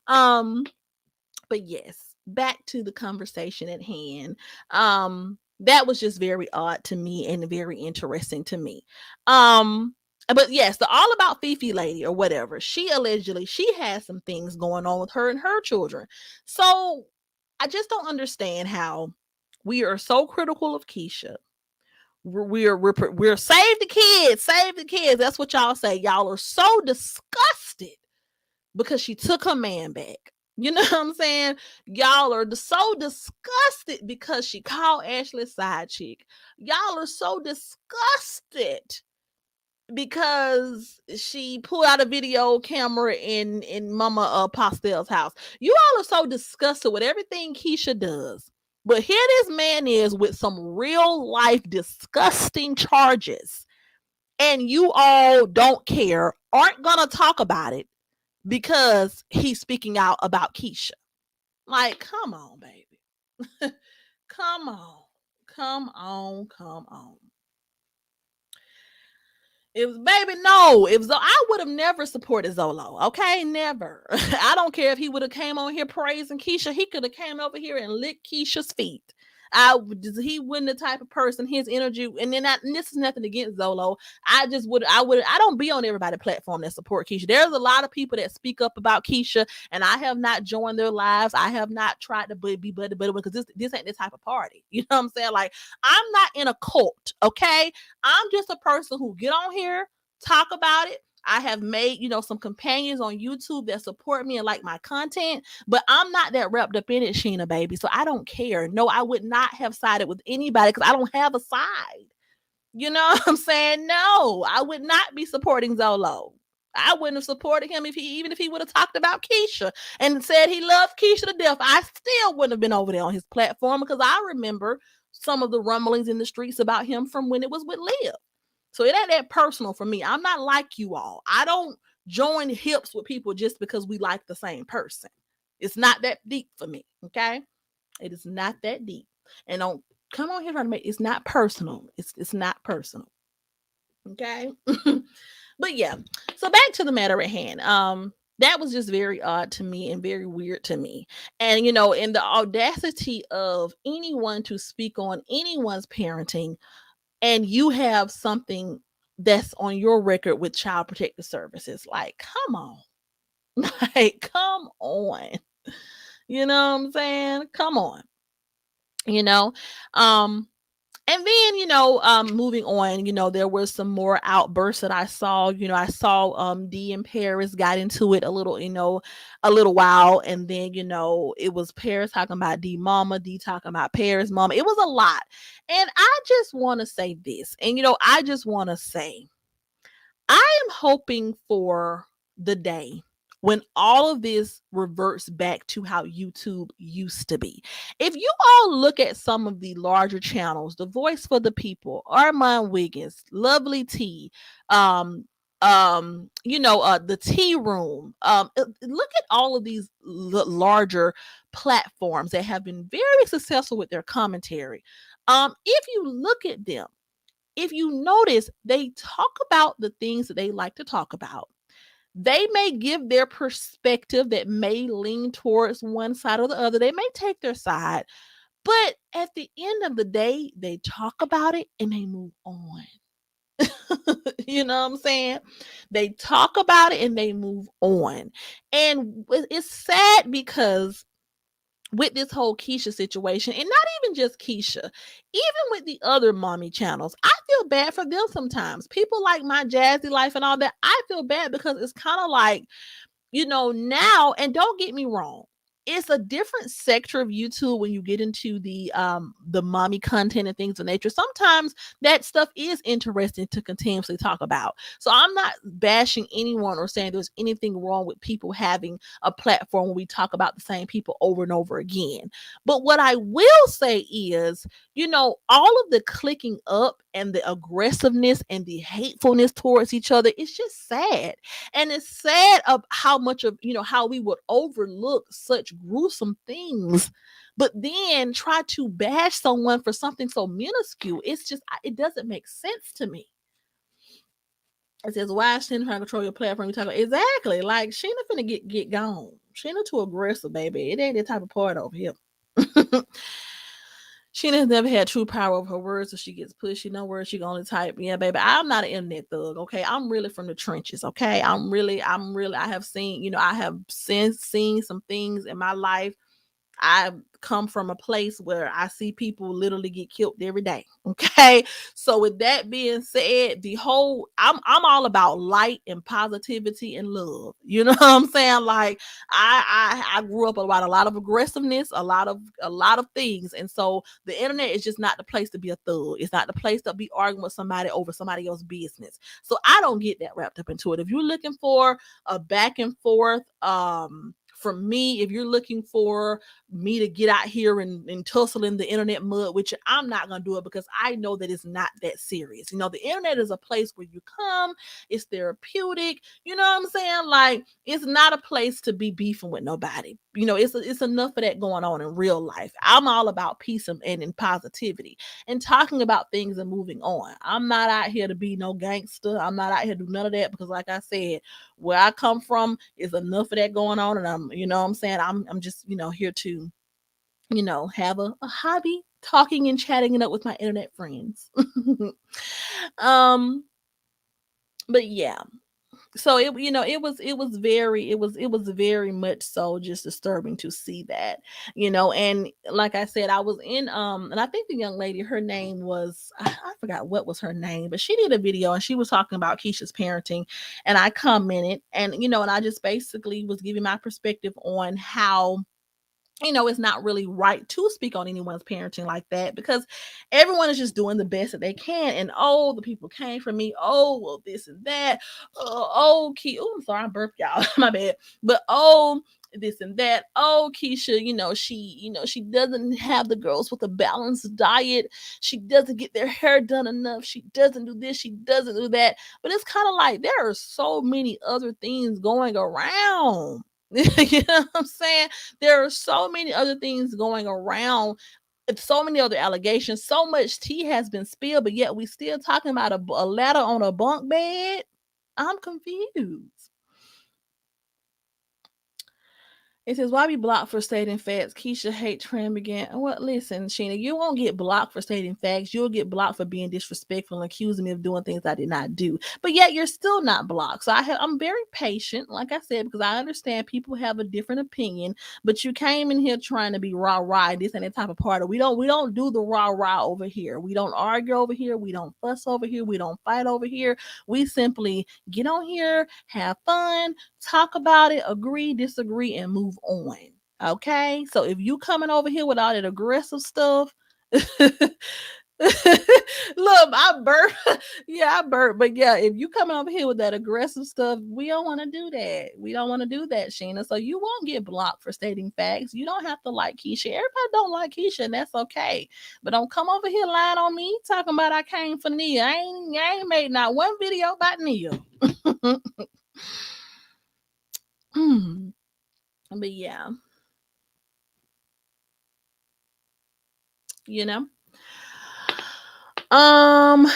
But yes, back to the conversation at hand. That was just very odd to me and very interesting to me. But yes, the All About Fifi lady or whatever, she has some things going on with her and her children. So I just don't understand how we are so critical of Keisha. We're save the kids. That's what y'all say. Y'all are so disgusted because she took her man back. You know what I'm saying? Y'all are so disgusted because she called Ashley side chick. Y'all are so disgusted because she pulled out a video camera in Mama Pastel's house. You all are so disgusted with everything Keisha does. But here this man is with some real life disgusting charges. And you all don't care, aren't going to talk about it because he's speaking out about Keisha. Like, come on, baby. Come on. It was I would have never supported Zolo. Okay, never. I don't care if he would have came on here praising Keisha. He could have came over here and licked Keisha's feet. He wasn't the type of person. His energy, and this is nothing against Zolo. I don't be on everybody's platform that support Keisha. There's a lot of people that speak up about Keisha, and I have not joined their lives. I have not tried to be buddy because this ain't the type of party. You know what I'm saying? Like, I'm not in a cult. Okay, I'm just a person who get on here, talk about it, I have made, some companions on YouTube that support me and like my content, but I'm not that wrapped up in it, Sheena, baby. So I don't care. No, I would not have sided with anybody because I don't have a side. You know what I'm saying? No, I would not be supporting Zolo. I wouldn't have supported him even if he would have talked about Keisha and said he loved Keisha to death. I still wouldn't have been over there on his platform because I remember some of the rumblings in the streets about him from when it was with Liv. So it ain't that personal for me. I'm not like you all. I don't join hips with people just because we like the same person. It's not that deep for me. Okay. It is not that deep. And don't come on here trying to make it's not personal. It's not personal. Okay. But yeah. So back to the matter at hand. That was just very odd to me and very weird to me. And in the audacity of anyone to speak on anyone's parenting, and you have something that's on your record with Child Protective Services. Like, come on. Like, come on. You know what I'm saying? Come on. You know? And then, moving on, there was some more outbursts that I saw. I saw D and Paris got into it a little while. And then, it was Paris talking about D mama, D talking about Paris mama. It was a lot. And I just want to say this. And, I just want to say, I am hoping for the day when all of this reverts back to how YouTube used to be. If you all look at some of the larger channels, The Voice for the People, Armand Wiggins, Lovely T, the Tea Room, look at all of these larger platforms that have been very successful with their commentary. If you look at them, if you notice, they talk about the things that they like to talk about. They may give their perspective that may lean towards one side or the other. They may take their side, but at the end of the day, they talk about it and they move on. You know what I'm saying? They talk about it and they move on. And it's sad because with this whole Keisha situation, and not even just Keisha, even with the other mommy channels, I feel bad for them sometimes. People like My Jazzy Life and all that, I feel bad because it's kind of like, now, and don't get me wrong, it's a different sector of YouTube when you get into the mommy content and things of nature. Sometimes that stuff is interesting to continuously talk about. So I'm not bashing anyone or saying there's anything wrong with people having a platform where we talk about the same people over and over again. But what I will say is, all of the clicking up and the aggressiveness and the hatefulness towards each other, it's just sad. And it's sad of how much of, how we would overlook such gruesome things, but then try to bash someone for something so minuscule. It's just, it doesn't make sense to me. It says, why is Sheena trying to control your platform? You talk about exactly like Sheena finna get gone. Sheena too aggressive, baby. It ain't that type of part over here. Sheena has never had true power over her words, so she gets pushy. No words, she gonna type. Yeah, baby. I'm not an internet thug. Okay, I'm really from the trenches. Okay, I'm really. I have seen. I have seen some things in my life. I come from a place where I see people literally get killed every day. Okay. So with that being said, I'm all about light and positivity and love. You know what I'm saying? Like I grew up around a lot of aggressiveness, a lot of things. And so the internet is just not the place to be a thug. It's not the place to be arguing with somebody over somebody else's business. So I don't get that wrapped up into it. If you're looking for a back and forth, from me, if you're looking for me to get out here and tussle in the internet mud, which I'm not going to do it because I know that it's not that serious. The internet is a place where you come, it's therapeutic. You know what I'm saying? Like, it's not a place to be beefing with nobody. It's enough of that going on in real life. I'm all about peace and positivity and talking about things and moving on. I'm not out here to be no gangster. I'm not out here to do none of that because, like I said, where I come from is enough of that going on. And I'm just, here to, have a hobby, talking and chatting it up with my internet friends. But yeah, So it was very much so just disturbing to see that, and like I said, I was in and I think the young lady, her name was, I forgot what was her name, but she did a video and she was talking about Keisha's parenting, and I commented, and and I just basically was giving my perspective on how it's not really right to speak on anyone's parenting like that, because everyone is just doing the best that they can. And oh, the people came for me. Oh, well, this and that. Oh, I'm sorry, I burped, y'all. My bad. But oh, this and that. Oh, Keisha, she doesn't have the girls with a balanced diet. She doesn't get their hair done enough. She doesn't do this. She doesn't do that. But it's kind of like there are so many other things going around. You know what I'm saying? There are so many other things going around. It's so many other allegations. So much tea has been spilled, but yet we still talking about a ladder on a bunk bed. I'm confused. It says, why be blocked for stating facts? Keisha hate trend began. Well, listen, Sheena, you won't get blocked for stating facts. You'll get blocked for being disrespectful and accusing me of doing things I did not do. But yet you're still not blocked. So I'm very patient, like I said, because I understand people have a different opinion. But you came in here trying to be rah-rah. This and that type of party. We don't do the rah-rah over here. We don't argue over here. We don't fuss over here. We don't fight over here. We simply get on here, have fun, talk about it, agree, disagree, and move on. Okay? So if you coming over here with all that aggressive stuff, look, I burp. Yeah, I burp. But yeah, if you coming over here with that aggressive stuff, we don't want to do that. We don't want to do that, Sheena. So you won't get blocked for stating facts. You don't have to like Keisha. Everybody don't like Keisha, and that's okay. But don't come over here lying on me, talking about I came for Nia. I ain't made not one video about Nia. But yeah, you know. Um,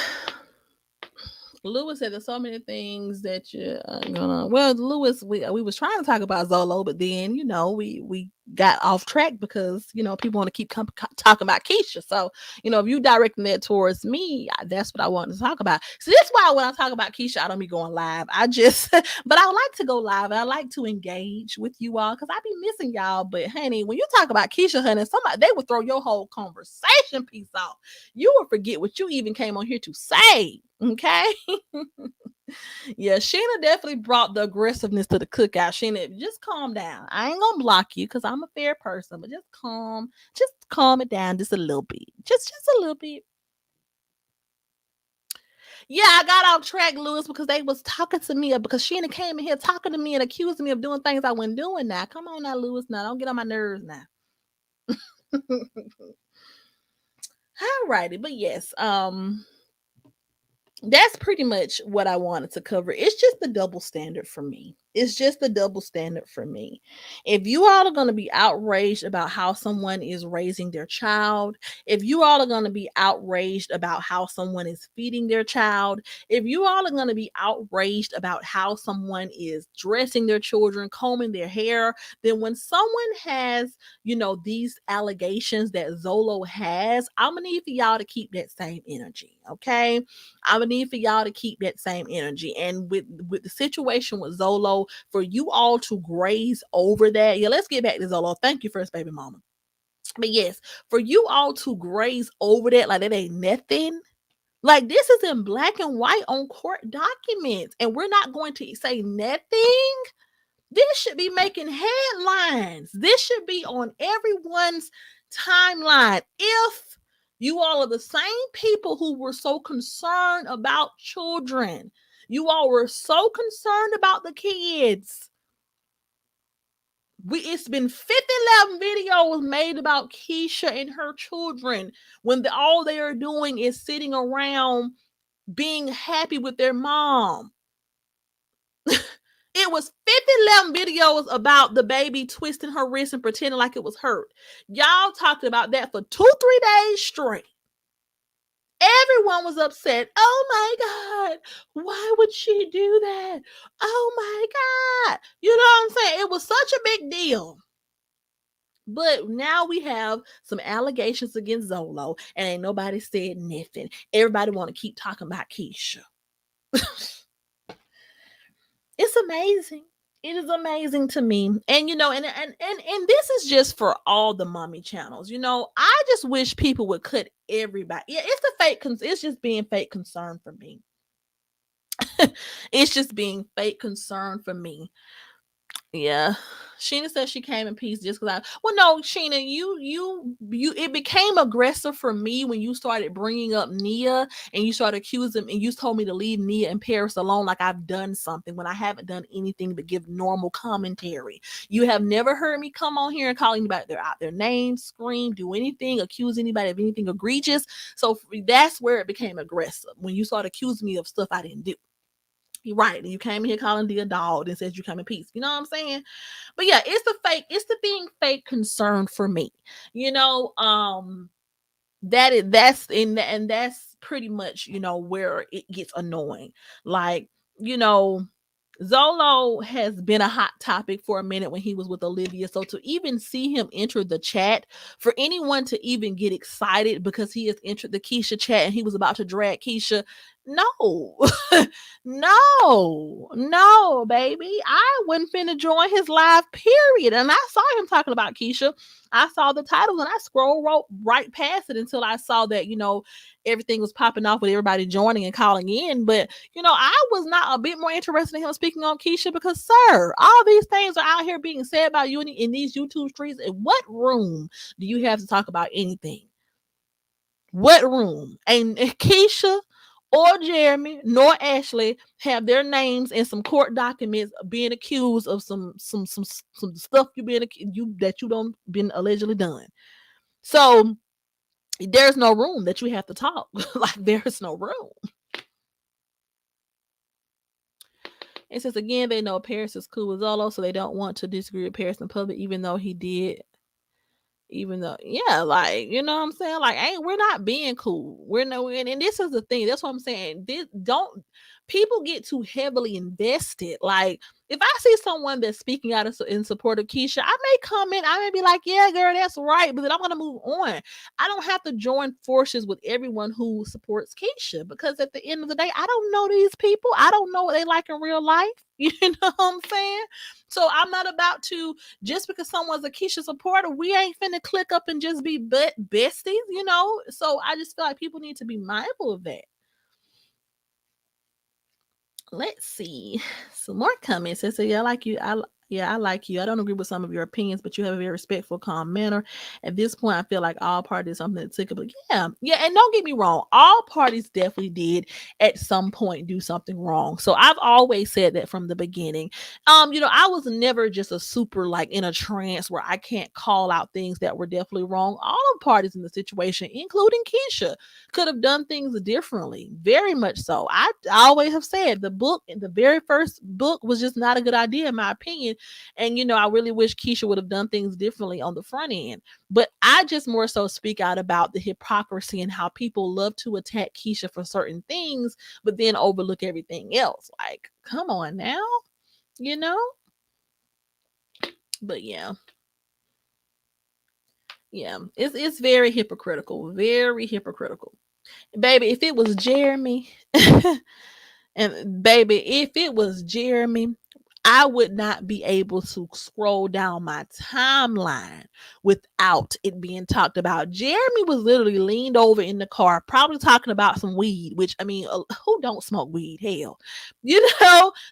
Lewis said there's so many things that you're gonna. Well, Lewis, we was trying to talk about Zolo, but then we got off track because people want to keep talking about Keisha. So if you directing that towards me, that's what I want to talk about. So that's why when I talk about Keisha, I don't be going live. I just, but I like to go live. I like to engage with you all because I be missing y'all. But honey, when you talk about Keisha, honey, somebody they would throw your whole conversation piece off. You will forget what you even came on here to say. Okay. Yeah, Sheena definitely brought the aggressiveness to the cookout. Sheena, just calm down. I ain't gonna block you because I'm a fair person, but just calm it down just a little bit. Just a little bit. Yeah, I got off track, Lewis, because they was talking to me because Sheena came in here talking to me and accusing me of doing things I wasn't doing now. Come on now, Lewis. Now don't get on my nerves now. All righty, but yes, that's pretty much what I wanted to cover. It's just the double standard for me. It's just the double standard for me. If you all are going to be outraged about how someone is raising their child, if you all are going to be outraged about how someone is feeding their child, if you all are going to be outraged about how someone is dressing their children, combing their hair, then when someone has, these allegations that Zolo has, I'm going to need for y'all to keep that same energy. Okay. I'm gonna need for y'all to keep that same energy. And with the situation with Zolo, for you all to graze over that. Yeah, let's get back to Zolo. Thank you, first baby mama. But yes, for you all to graze over that like that ain't nothing. Like this is in black and white on court documents, and we're not going to say nothing. This should be making headlines. This should be on everyone's timeline. If you all are the same people who were so concerned about children, you all were so concerned about the kids. It's been 50 videos made about Keisha and her children when all they are doing is sitting around being happy with their mom. It was 50 videos about the baby twisting her wrist and pretending like it was hurt. Y'all talked about that for 2-3 days straight. Everyone was upset. Oh my God, why would she do that? Oh my God. You know what I'm saying? It was such a big deal. But now we have some allegations against Zolo, and ain't nobody said nothing. Everybody want to keep talking about Keisha. It's amazing. It is amazing to me. And and this is just for all the mommy channels. I just wish people would cut everybody. Yeah, it's a it's just being fake concern for me. It's just being fake concern for me. Yeah. Sheena said she came in peace just because well, no, Sheena, it became aggressive for me when you started bringing up Nia and you started accusing and you told me to leave Nia and Paris alone like I've done something when I haven't done anything but give normal commentary. You have never heard me come on here and call anybody out their name, scream, do anything, accuse anybody of anything egregious. So that's where it became aggressive when you started accusing me of stuff I didn't do. You're right. And you came in here calling D a dog and says you come in peace. You know what I'm saying? But yeah, it's the being fake concern for me. You know, and that's pretty much, where it gets annoying. Like, you know, Zolo has been a hot topic for a minute when he was with Olivia. So to even see him enter the chat, for anyone to even get excited because he has entered the Keisha chat and he was about to drag Keisha, no, no, baby. I wasn't finna join his live, period. And I saw him talking about Keisha. I saw the titles and I scrolled right past it until I saw that, everything was popping off with everybody joining and calling in. But, I was not a bit more interested in him speaking on Keisha because, sir, all these things are out here being said about you in these YouTube streets. In what room do you have to talk about anything? What room? And Keisha or Jeremy nor Ashley have their names in some court documents being accused of some stuff that you don't been allegedly done. So there's no room that you have to talk. Like there's no room. It says again, they know Paris is cool with Zolo, so they don't want to disagree with Paris in public, even though he did. Even though, yeah, like, you know what I'm saying? Like, we're not being cool. We're no, and this is the thing. That's what I'm saying. People get too heavily invested. Like, if I see someone that's speaking out in support of Keisha, I may comment. I may be like, yeah, girl, that's right. But then I'm going to move on. I don't have to join forces with everyone who supports Keisha because at the end of the day, I don't know these people. I don't know what they like in real life. You know what I'm saying? So I'm not about to, just because someone's a Keisha supporter, we ain't finna click up and just be besties, So I just feel like people need to be mindful of that. Let's see some more comments. It says, yeah, I like you. I like you. I don't agree with some of your opinions, but you have a very respectful, calm manner. At this point, I feel like all parties something that took it. But yeah. And don't get me wrong, all parties definitely did at some point do something wrong. So I've always said that from the beginning. I was never just a super like in a trance where I can't call out things that were definitely wrong. All of parties in the situation, including Keisha, could have done things differently. Very much so. I always have said the very first book was just not a good idea in my opinion. And I really wish Keisha would have done things differently on the front end. But I just more so speak out about the hypocrisy and how people love to attack Keisha for certain things, but then overlook everything else. Like, come on now, you know? But yeah. Yeah. It's very hypocritical. Very hypocritical. Baby, if it was Jeremy, and baby, if it was Jeremy, I would not be able to scroll down my timeline without it being talked about. Jeremy was literally leaned over in the car, probably talking about some weed, which I mean, who don't smoke weed? Hell,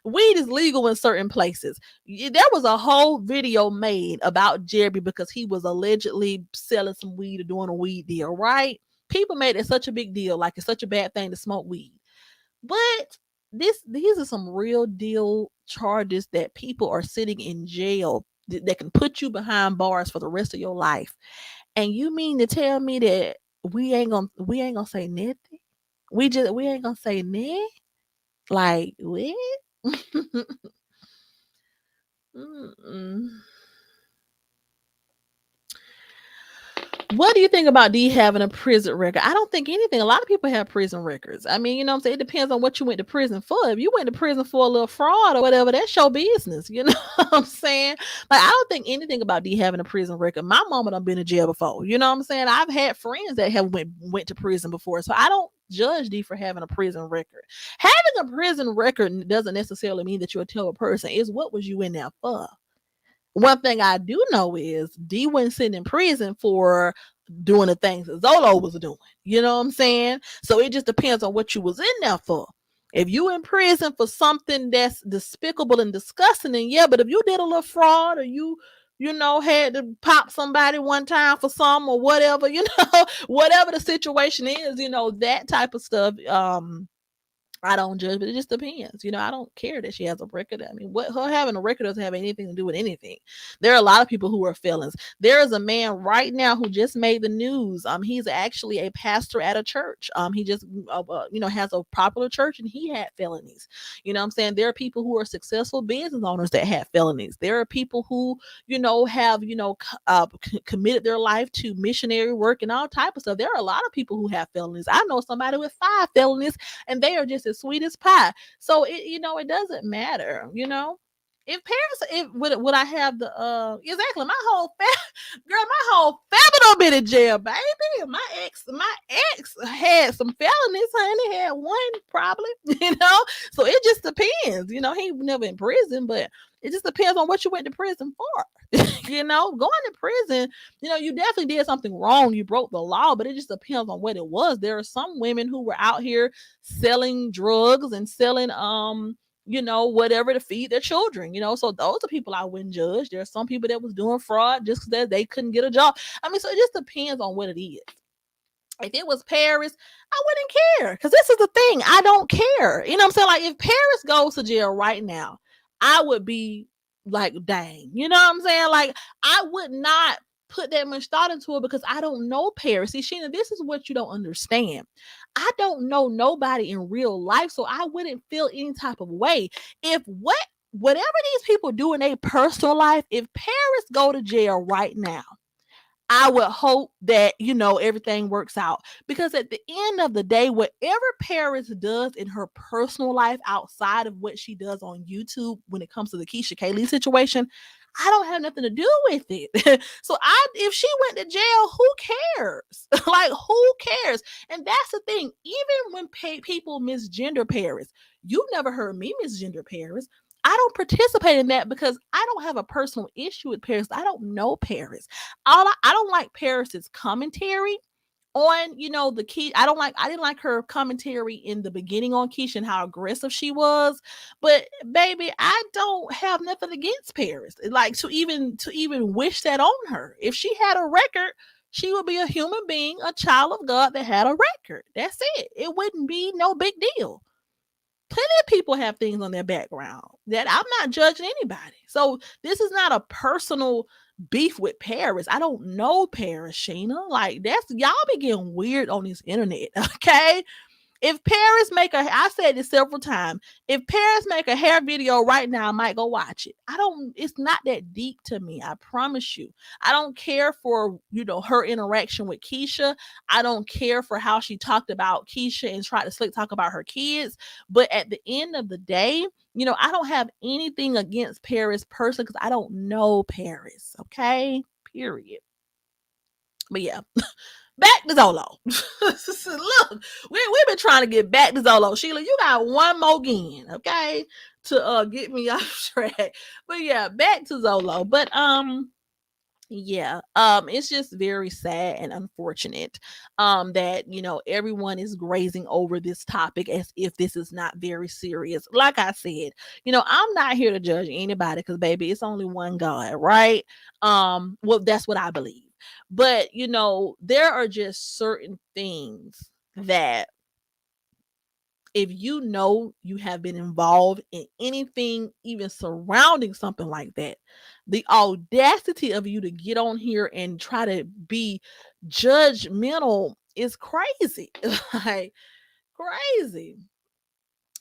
weed is legal in certain places. There was a whole video made about Jeremy because he was allegedly selling some weed or doing a weed deal, right? People made it such a big deal, like it's such a bad thing to smoke weed. But these are some real deal charges that people are sitting in jail that can put you behind bars for the rest of your life. And you mean to tell me that we ain't gonna say nothing? We ain't gonna say nothing? Like what? What do you think about D having a prison record? I don't think anything. A lot of people have prison records. I mean, what I'm saying? It depends on what you went to prison for. If you went to prison for a little fraud or whatever, that's your business. You know what I'm saying? Like, I don't think anything about D having a prison record. My mama done been in jail before. You know what I'm saying? I've had friends that have went to prison before. So I don't judge D for having a prison record. Having a prison record doesn't necessarily mean that you're a terrible person. It's what was you in there for? One thing I do know is D wasn't sitting in prison for doing the things that Zolo was doing. You know what I'm saying? So it just depends on what you was in there for. If you in prison for something that's despicable and disgusting, then yeah, but if you did a little fraud or had to pop somebody one time for some or whatever, whatever the situation is, that type of stuff, I don't judge, but it just depends. I don't care that she has a record. I mean, what her having a record doesn't have anything to do with anything. There are a lot of people who are felons. There is a man right now who just made the news. He's actually a pastor at a church. He just, has a popular church, and he had felonies. You know what I'm saying? There are people who are successful business owners that have felonies. There are people who, have, committed their life to missionary work and all type of stuff. There are a lot of people who have felonies. I know somebody with 5 felonies, and they are just as sweet as pie. So it doesn't matter. If parents, would I have the exactly my whole my whole family don't been in jail, baby. My ex had some felonies, honey. Had one probably, So it just depends. He never in prison, but it just depends on what you went to prison for. Going to prison, you definitely did something wrong. You broke the law, but it just depends on what it was. There are some women who were out here selling drugs and selling whatever to feed their children, so those are people I wouldn't judge. There are some people that was doing fraud just because they couldn't get a job. I mean, so it just depends on what it is. If it was Paris, I wouldn't care, because this is the thing. I don't care. You know what I'm saying? Like, if Paris goes to jail right now, I would be like, dang. You know what I'm saying? Like, I would not put that much thought into it because I don't know Paris. See, Sheena, this is what you don't understand. I don't know nobody in real life, so I wouldn't feel any type of way. If whatever these people do in their personal life, if Paris go to jail right now, I would hope that, everything works out, because at the end of the day, whatever Paris does in her personal life outside of what she does on YouTube when it comes to the Keisha Kaylee situation, I don't have nothing to do with it. So if she went to jail, who cares? Like, who cares? And that's the thing. Even when people misgender Paris, you've never heard me misgender Paris. I don't participate in that because I don't have a personal issue with Paris. I don't know Paris. I don't like Paris's commentary on, the key. I didn't like her commentary in the beginning on Keisha and how aggressive she was. But baby, I don't have nothing against Paris. Like, to even wish that on her. If she had a record, she would be a human being, a child of God that had a record. That's it. It wouldn't be no big deal. Plenty of people have things on their background that I'm not judging anybody. So this is not a personal beef with Paris. I don't know Paris, Sheena. Like, y'all be getting weird on this internet, okay? If Paris I said this several times, if Paris make a hair video right now, I might go watch it. It's not that deep to me. I promise you. I don't care for, her interaction with Keisha. I don't care for how she talked about Keisha and tried to slick talk about her kids. But at the end of the day, I don't have anything against Paris personally because I don't know Paris. Okay? Period. But yeah. Back to Zolo. Look, we've been trying to get back to Zolo. Sheila, you got one more again, okay, to get me off track. But yeah, back to Zolo. But it's just very sad and unfortunate that everyone is grazing over this topic as if this is not very serious. Like I said, I'm not here to judge anybody because, baby, it's only one God, right? Well, that's what I believe. But there are just certain things that if you have been involved in anything even surrounding something like that, the audacity of you to get on here and try to be judgmental is crazy. Like, crazy.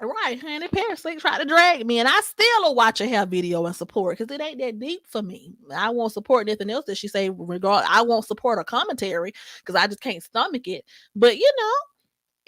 Right, honey. Paris tried to drag me, and I still will watch a hair video and support because it ain't that deep for me. I won't support nothing else that she say. I won't support her commentary because I just can't stomach it. But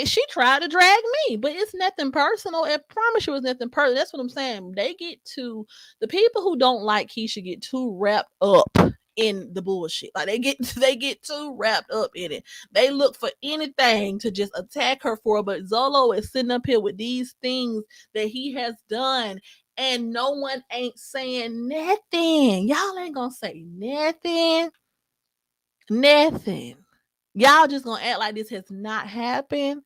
she tried to drag me, but it's nothing personal. I promise you, it's nothing personal. That's what I'm saying. The people who don't like Keisha get too wrapped up in the bullshit. Like they get too wrapped up in it. They look for anything to just attack her for. But Zolo is sitting up here with these things that he has done, and no one ain't saying nothing. Y'all ain't gonna say nothing. Nothing. Y'all just gonna act like this has not happened.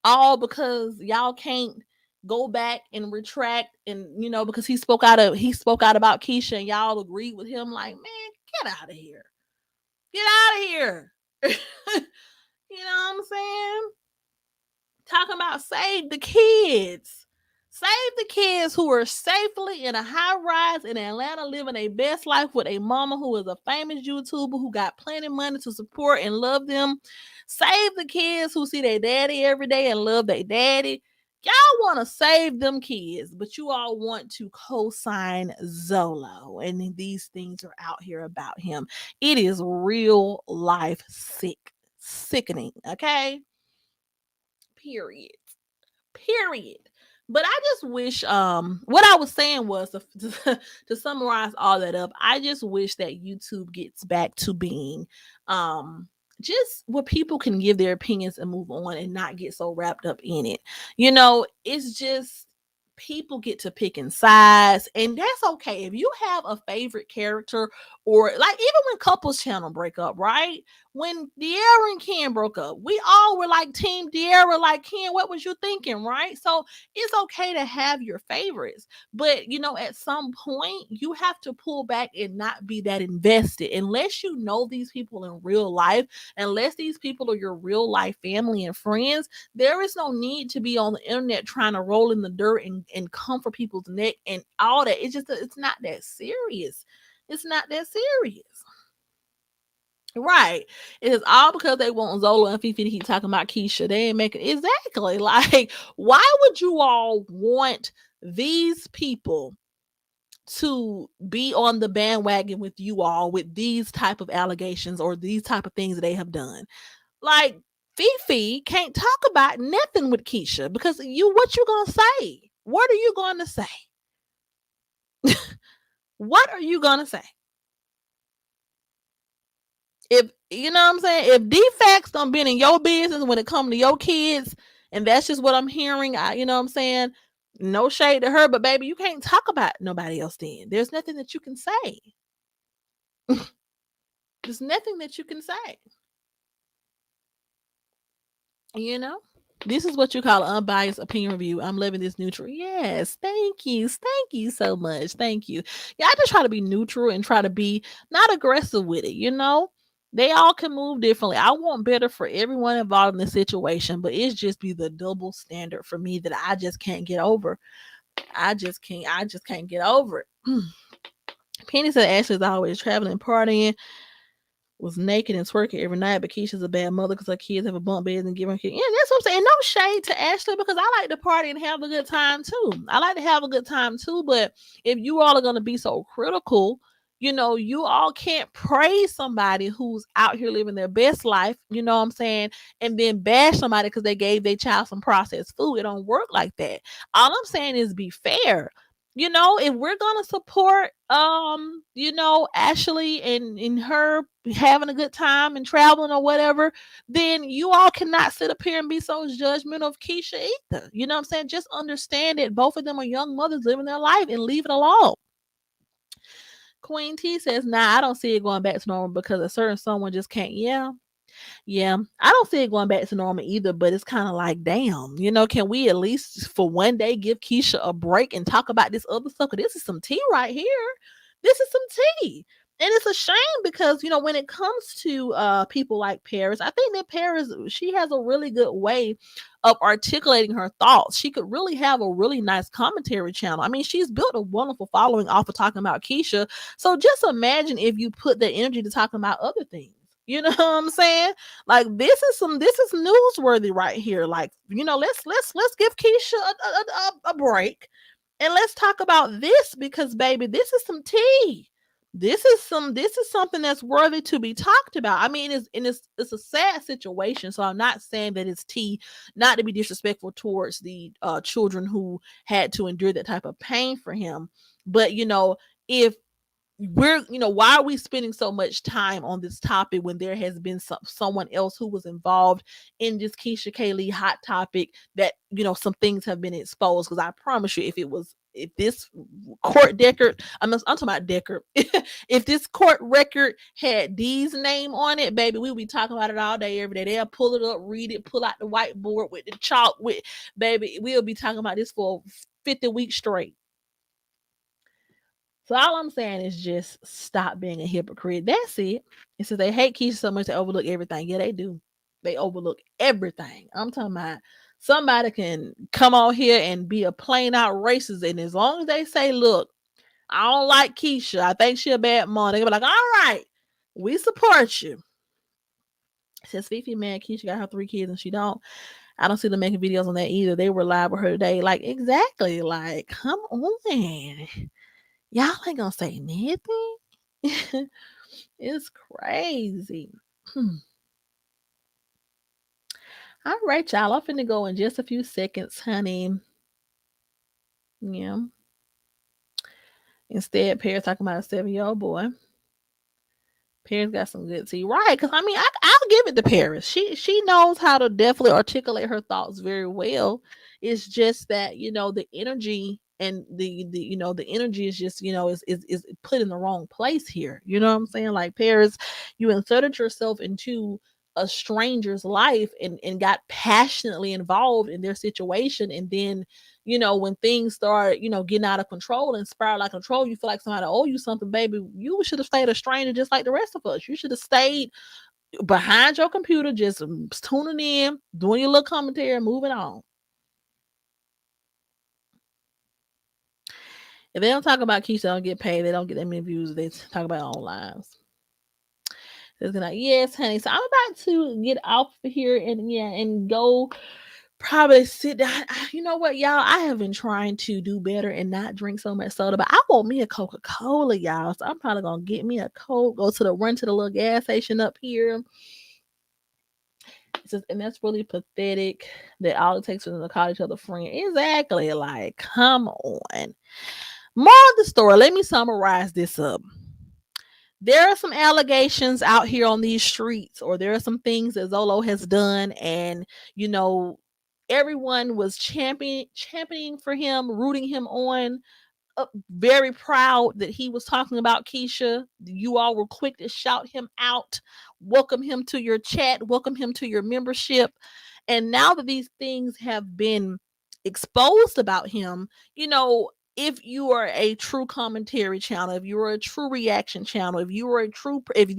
All because y'all can't go back and retract, and because he spoke out about Keisha and y'all agreed with him. Like, man, get out of here. Get out of here. You know what I'm saying? Talking about save the kids. Save the kids who are safely in a high rise in Atlanta living a best life with a mama who is a famous YouTuber who got plenty of money to support and love them. Save the kids who see their daddy every day and love their daddy. Y'all want to save them kids, but you all want to co-sign Zolo, and these things are out here about him. It is real life sickening, okay? Period. Period. But I just wish what I was saying was to summarize all that up, I just wish that YouTube gets back to being just where people can give their opinions and move on and not get so wrapped up in it. It's just people get to picking sides, and that's okay. If you have a favorite character, or like even when couples channel break up, right? When De'Ara and Ken broke up, we all were like Team De'Ara, like, Ken, what was you thinking, right? So it's okay to have your favorites, but at some point you have to pull back and not be that invested unless you know these people in real life, unless these people are your real life family and friends. There is no need to be on the internet trying to roll in the dirt and come for people's neck and all that. It's not that serious. It's not that serious. Right. It is all because they want Zola and Fifi to keep talking about Keisha. They ain't making exactly. Like, why would you all want these people to be on the bandwagon with you all with these type of allegations or these type of things that they have done? Like, Fifi can't talk about nothing with Keisha because what you gonna say? What are you gonna say? What are you gonna say? If you know what I'm saying, if defects don't been in your business when it comes to your kids, and that's just what I'm hearing, you know what I'm saying? No shade to her, but baby, you can't talk about nobody else then. There's nothing that you can say. There's nothing that you can say. You know? This is what you call an unbiased opinion review. I'm living this neutral. Yes, thank you. Thank you so much. Thank you. Yeah, I just try to be neutral and try to be not aggressive with it, They all can move differently. I want better for everyone involved in the situation, but it's just be the double standard for me that I just can't get over. I just can't get over it. Penny said Ashley's always traveling, partying, was naked and twerking every night, but Keisha's a bad mother because her kids have a bunk bed and give her kids. Yeah, that's what I'm saying. No shade to Ashley because I like to party and have a good time too. I like to have a good time too, but if you all are going to be so critical, you all can't praise somebody who's out here living their best life, you know what I'm saying, and then bash somebody because they gave their child some processed food. It don't work like that. All I'm saying is be fair. If we're gonna support Ashley and her having a good time and traveling or whatever, then you all cannot sit up here and be so judgmental of Keisha either. You know what I'm saying? Just understand that both of them are young mothers living their life and leave it alone. Queen T says, nah, I don't see it going back to normal because a certain someone just can't. Yeah, I don't see it going back to normal either, but it's kind of like, damn, can we at least for one day give Keisha a break and talk about this other stuff? Because this is some tea right here. This is some tea. And it's a shame because, when it comes to people like Paris, I think that Paris, she has a really good way of articulating her thoughts. She could really have a really nice commentary channel. I mean, she's built a wonderful following off of talking about Keisha. So just imagine if you put the energy to talking about other things. You know what I'm saying? Like this is newsworthy right here. Like, let's give Keisha a break and let's talk about this because baby, this is some tea. This is something that's worthy to be talked about. I mean, it's a sad situation, so I'm not saying that it's tea, not to be disrespectful towards the children who had to endure that type of pain for him. But if why are we spending so much time on this topic when there has been someone else who was involved in this Keisha Kaylee hot topic that, some things have been exposed? Because I promise you, if this court record, I'm talking about Decker, if this court record had D's name on it, baby, we'll be talking about it all day, every day. They'll pull it up, read it, pull out the whiteboard with the chalk, with, baby, we'll be talking about this for 50 weeks straight. So all I'm saying is just stop being a hypocrite. That's it. And since they hate Keisha so much, they overlook everything. Yeah, they do. They overlook everything. I'm talking about somebody can come on here and be a plain out racist, and as long as they say, "Look, I don't like Keisha. I think she a bad mom," they be like, "All right, we support you." Since Fifi man, Keisha got her 3 kids and she don't. I don't see them making videos on that either. They were live with her today. Like, exactly. Like, come on. Y'all ain't gonna say nothing. It's crazy. All right, y'all. I'm finna go in just a few seconds, honey. Yeah. Instead, Paris talking about a 7-year-old boy. Paris got some good tea, right? Because I'll give it to Paris. She knows how to definitely articulate her thoughts very well. It's just that the energy and the energy is just is put in the wrong place here. You know what I'm saying? Like, Paris, you inserted yourself into a stranger's life and got passionately involved in their situation, and then when things start, getting out of control and spiral out of control, you feel like somebody owe you something, baby. You should have stayed a stranger just like the rest of us. You should have stayed behind your computer, just tuning in, doing your little commentary, and moving on. If they don't talk about Keisha, they don't get paid. They don't get that many views. They talk about their own lives. It's gonna, yes, honey. So I'm about to get off of here and go probably sit down. You know what, y'all? I have been trying to do better and not drink so much soda, but I want me a Coca-Cola, y'all. So I'm probably gonna get me a Coke, run to the little gas station up here. And that's really pathetic that all it takes is to call each other friend. Exactly. Like, come on. More of the story. Let me summarize this up. There are some allegations out here on these streets, or there are some things that Zolo has done, and everyone was championing for him, rooting him on, very proud that he was talking about Keisha. You all were quick to shout him out, welcome him to your chat, welcome him to your membership. And now that these things have been exposed about him, if you are a true commentary channel, if you are a true reaction channel, if you are a true, if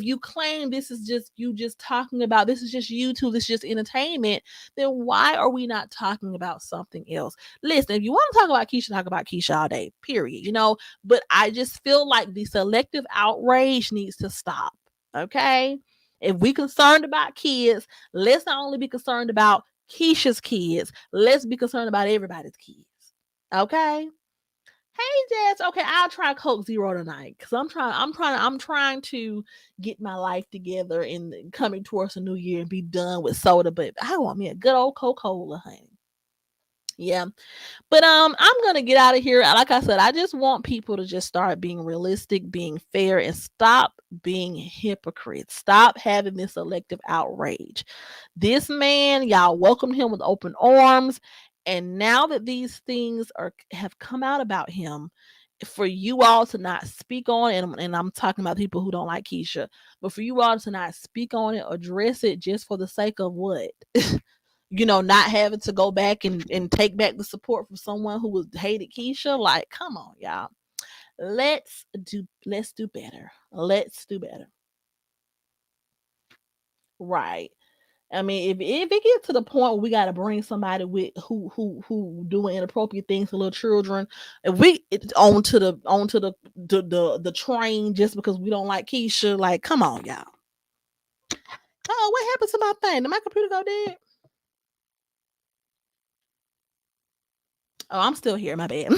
you claim this is just you just talking about, this is just YouTube, this is just entertainment, then why are we not talking about something else? Listen, if you want to talk about Keisha all day, period, but I just feel like the selective outrage needs to stop. Okay. If we concerned about kids, let's not only be concerned about Keisha's kids, let's be concerned about everybody's kids. Okay. Hey Jess, okay, I'll try Coke Zero tonight because I'm trying to get my life together and coming towards the new year and be done with soda. But I want me a good old Coca-Cola, honey. Yeah. But I'm gonna get out of here. Like I said, I just want people to just start being realistic, being fair, and stop being hypocrites. Stop having this selective outrage. This man, y'all welcomed him with open arms, and now that these things have come out about him, for you all to not speak on it, and I'm talking about people who don't like Keisha, but for you all to not speak on it, address it, just for the sake of what? Not having to go back and take back the support from someone who was hated Keisha. Like, come on, y'all. Let's do better. Let's do better. Right. I mean, if it gets to the point where we got to bring somebody with who doing inappropriate things to little children, if we onto the train just because we don't like Keisha, like, come on, y'all. Oh, what happened to my thing? Did my computer go dead? Oh, I'm still here. My bad.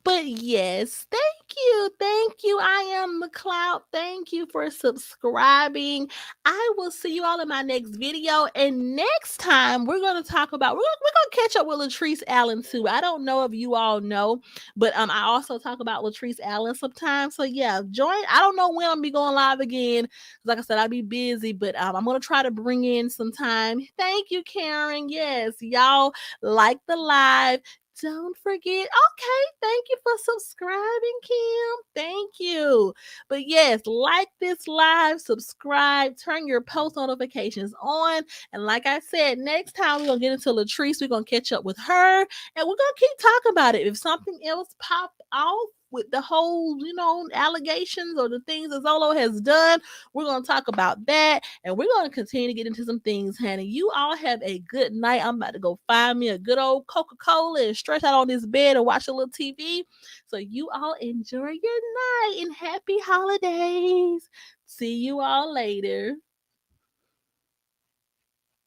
But yes, thank you. you. Thank you. I am the cloud. Thank you for subscribing. I will see you all in my next video. And next time we're going to talk about, we're going to catch up with Latrice Allen too. I don't know if you all know, but I also talk about Latrice Allen sometimes. So yeah, join. I don't know when I'm be going live again. Like I said, I'll be busy, but I'm going to try to bring in some time. Thank you, Karen. Yes, y'all like the live. Don't forget. Okay, thank you for subscribing, Kim. Thank you. But yes, like this live, subscribe, turn your post notifications on. And like I said, next time we're going to get into Latrice. We're going to catch up with her and we're going to keep talking about it. If something else popped off with the whole, allegations or the things that Zolo has done, we're going to talk about that. And we're going to continue to get into some things, honey. You all have a good night. I'm about to go find me a good old Coca-Cola and stretch out on this bed and watch a little TV. So you all enjoy your night and happy holidays. See you all later.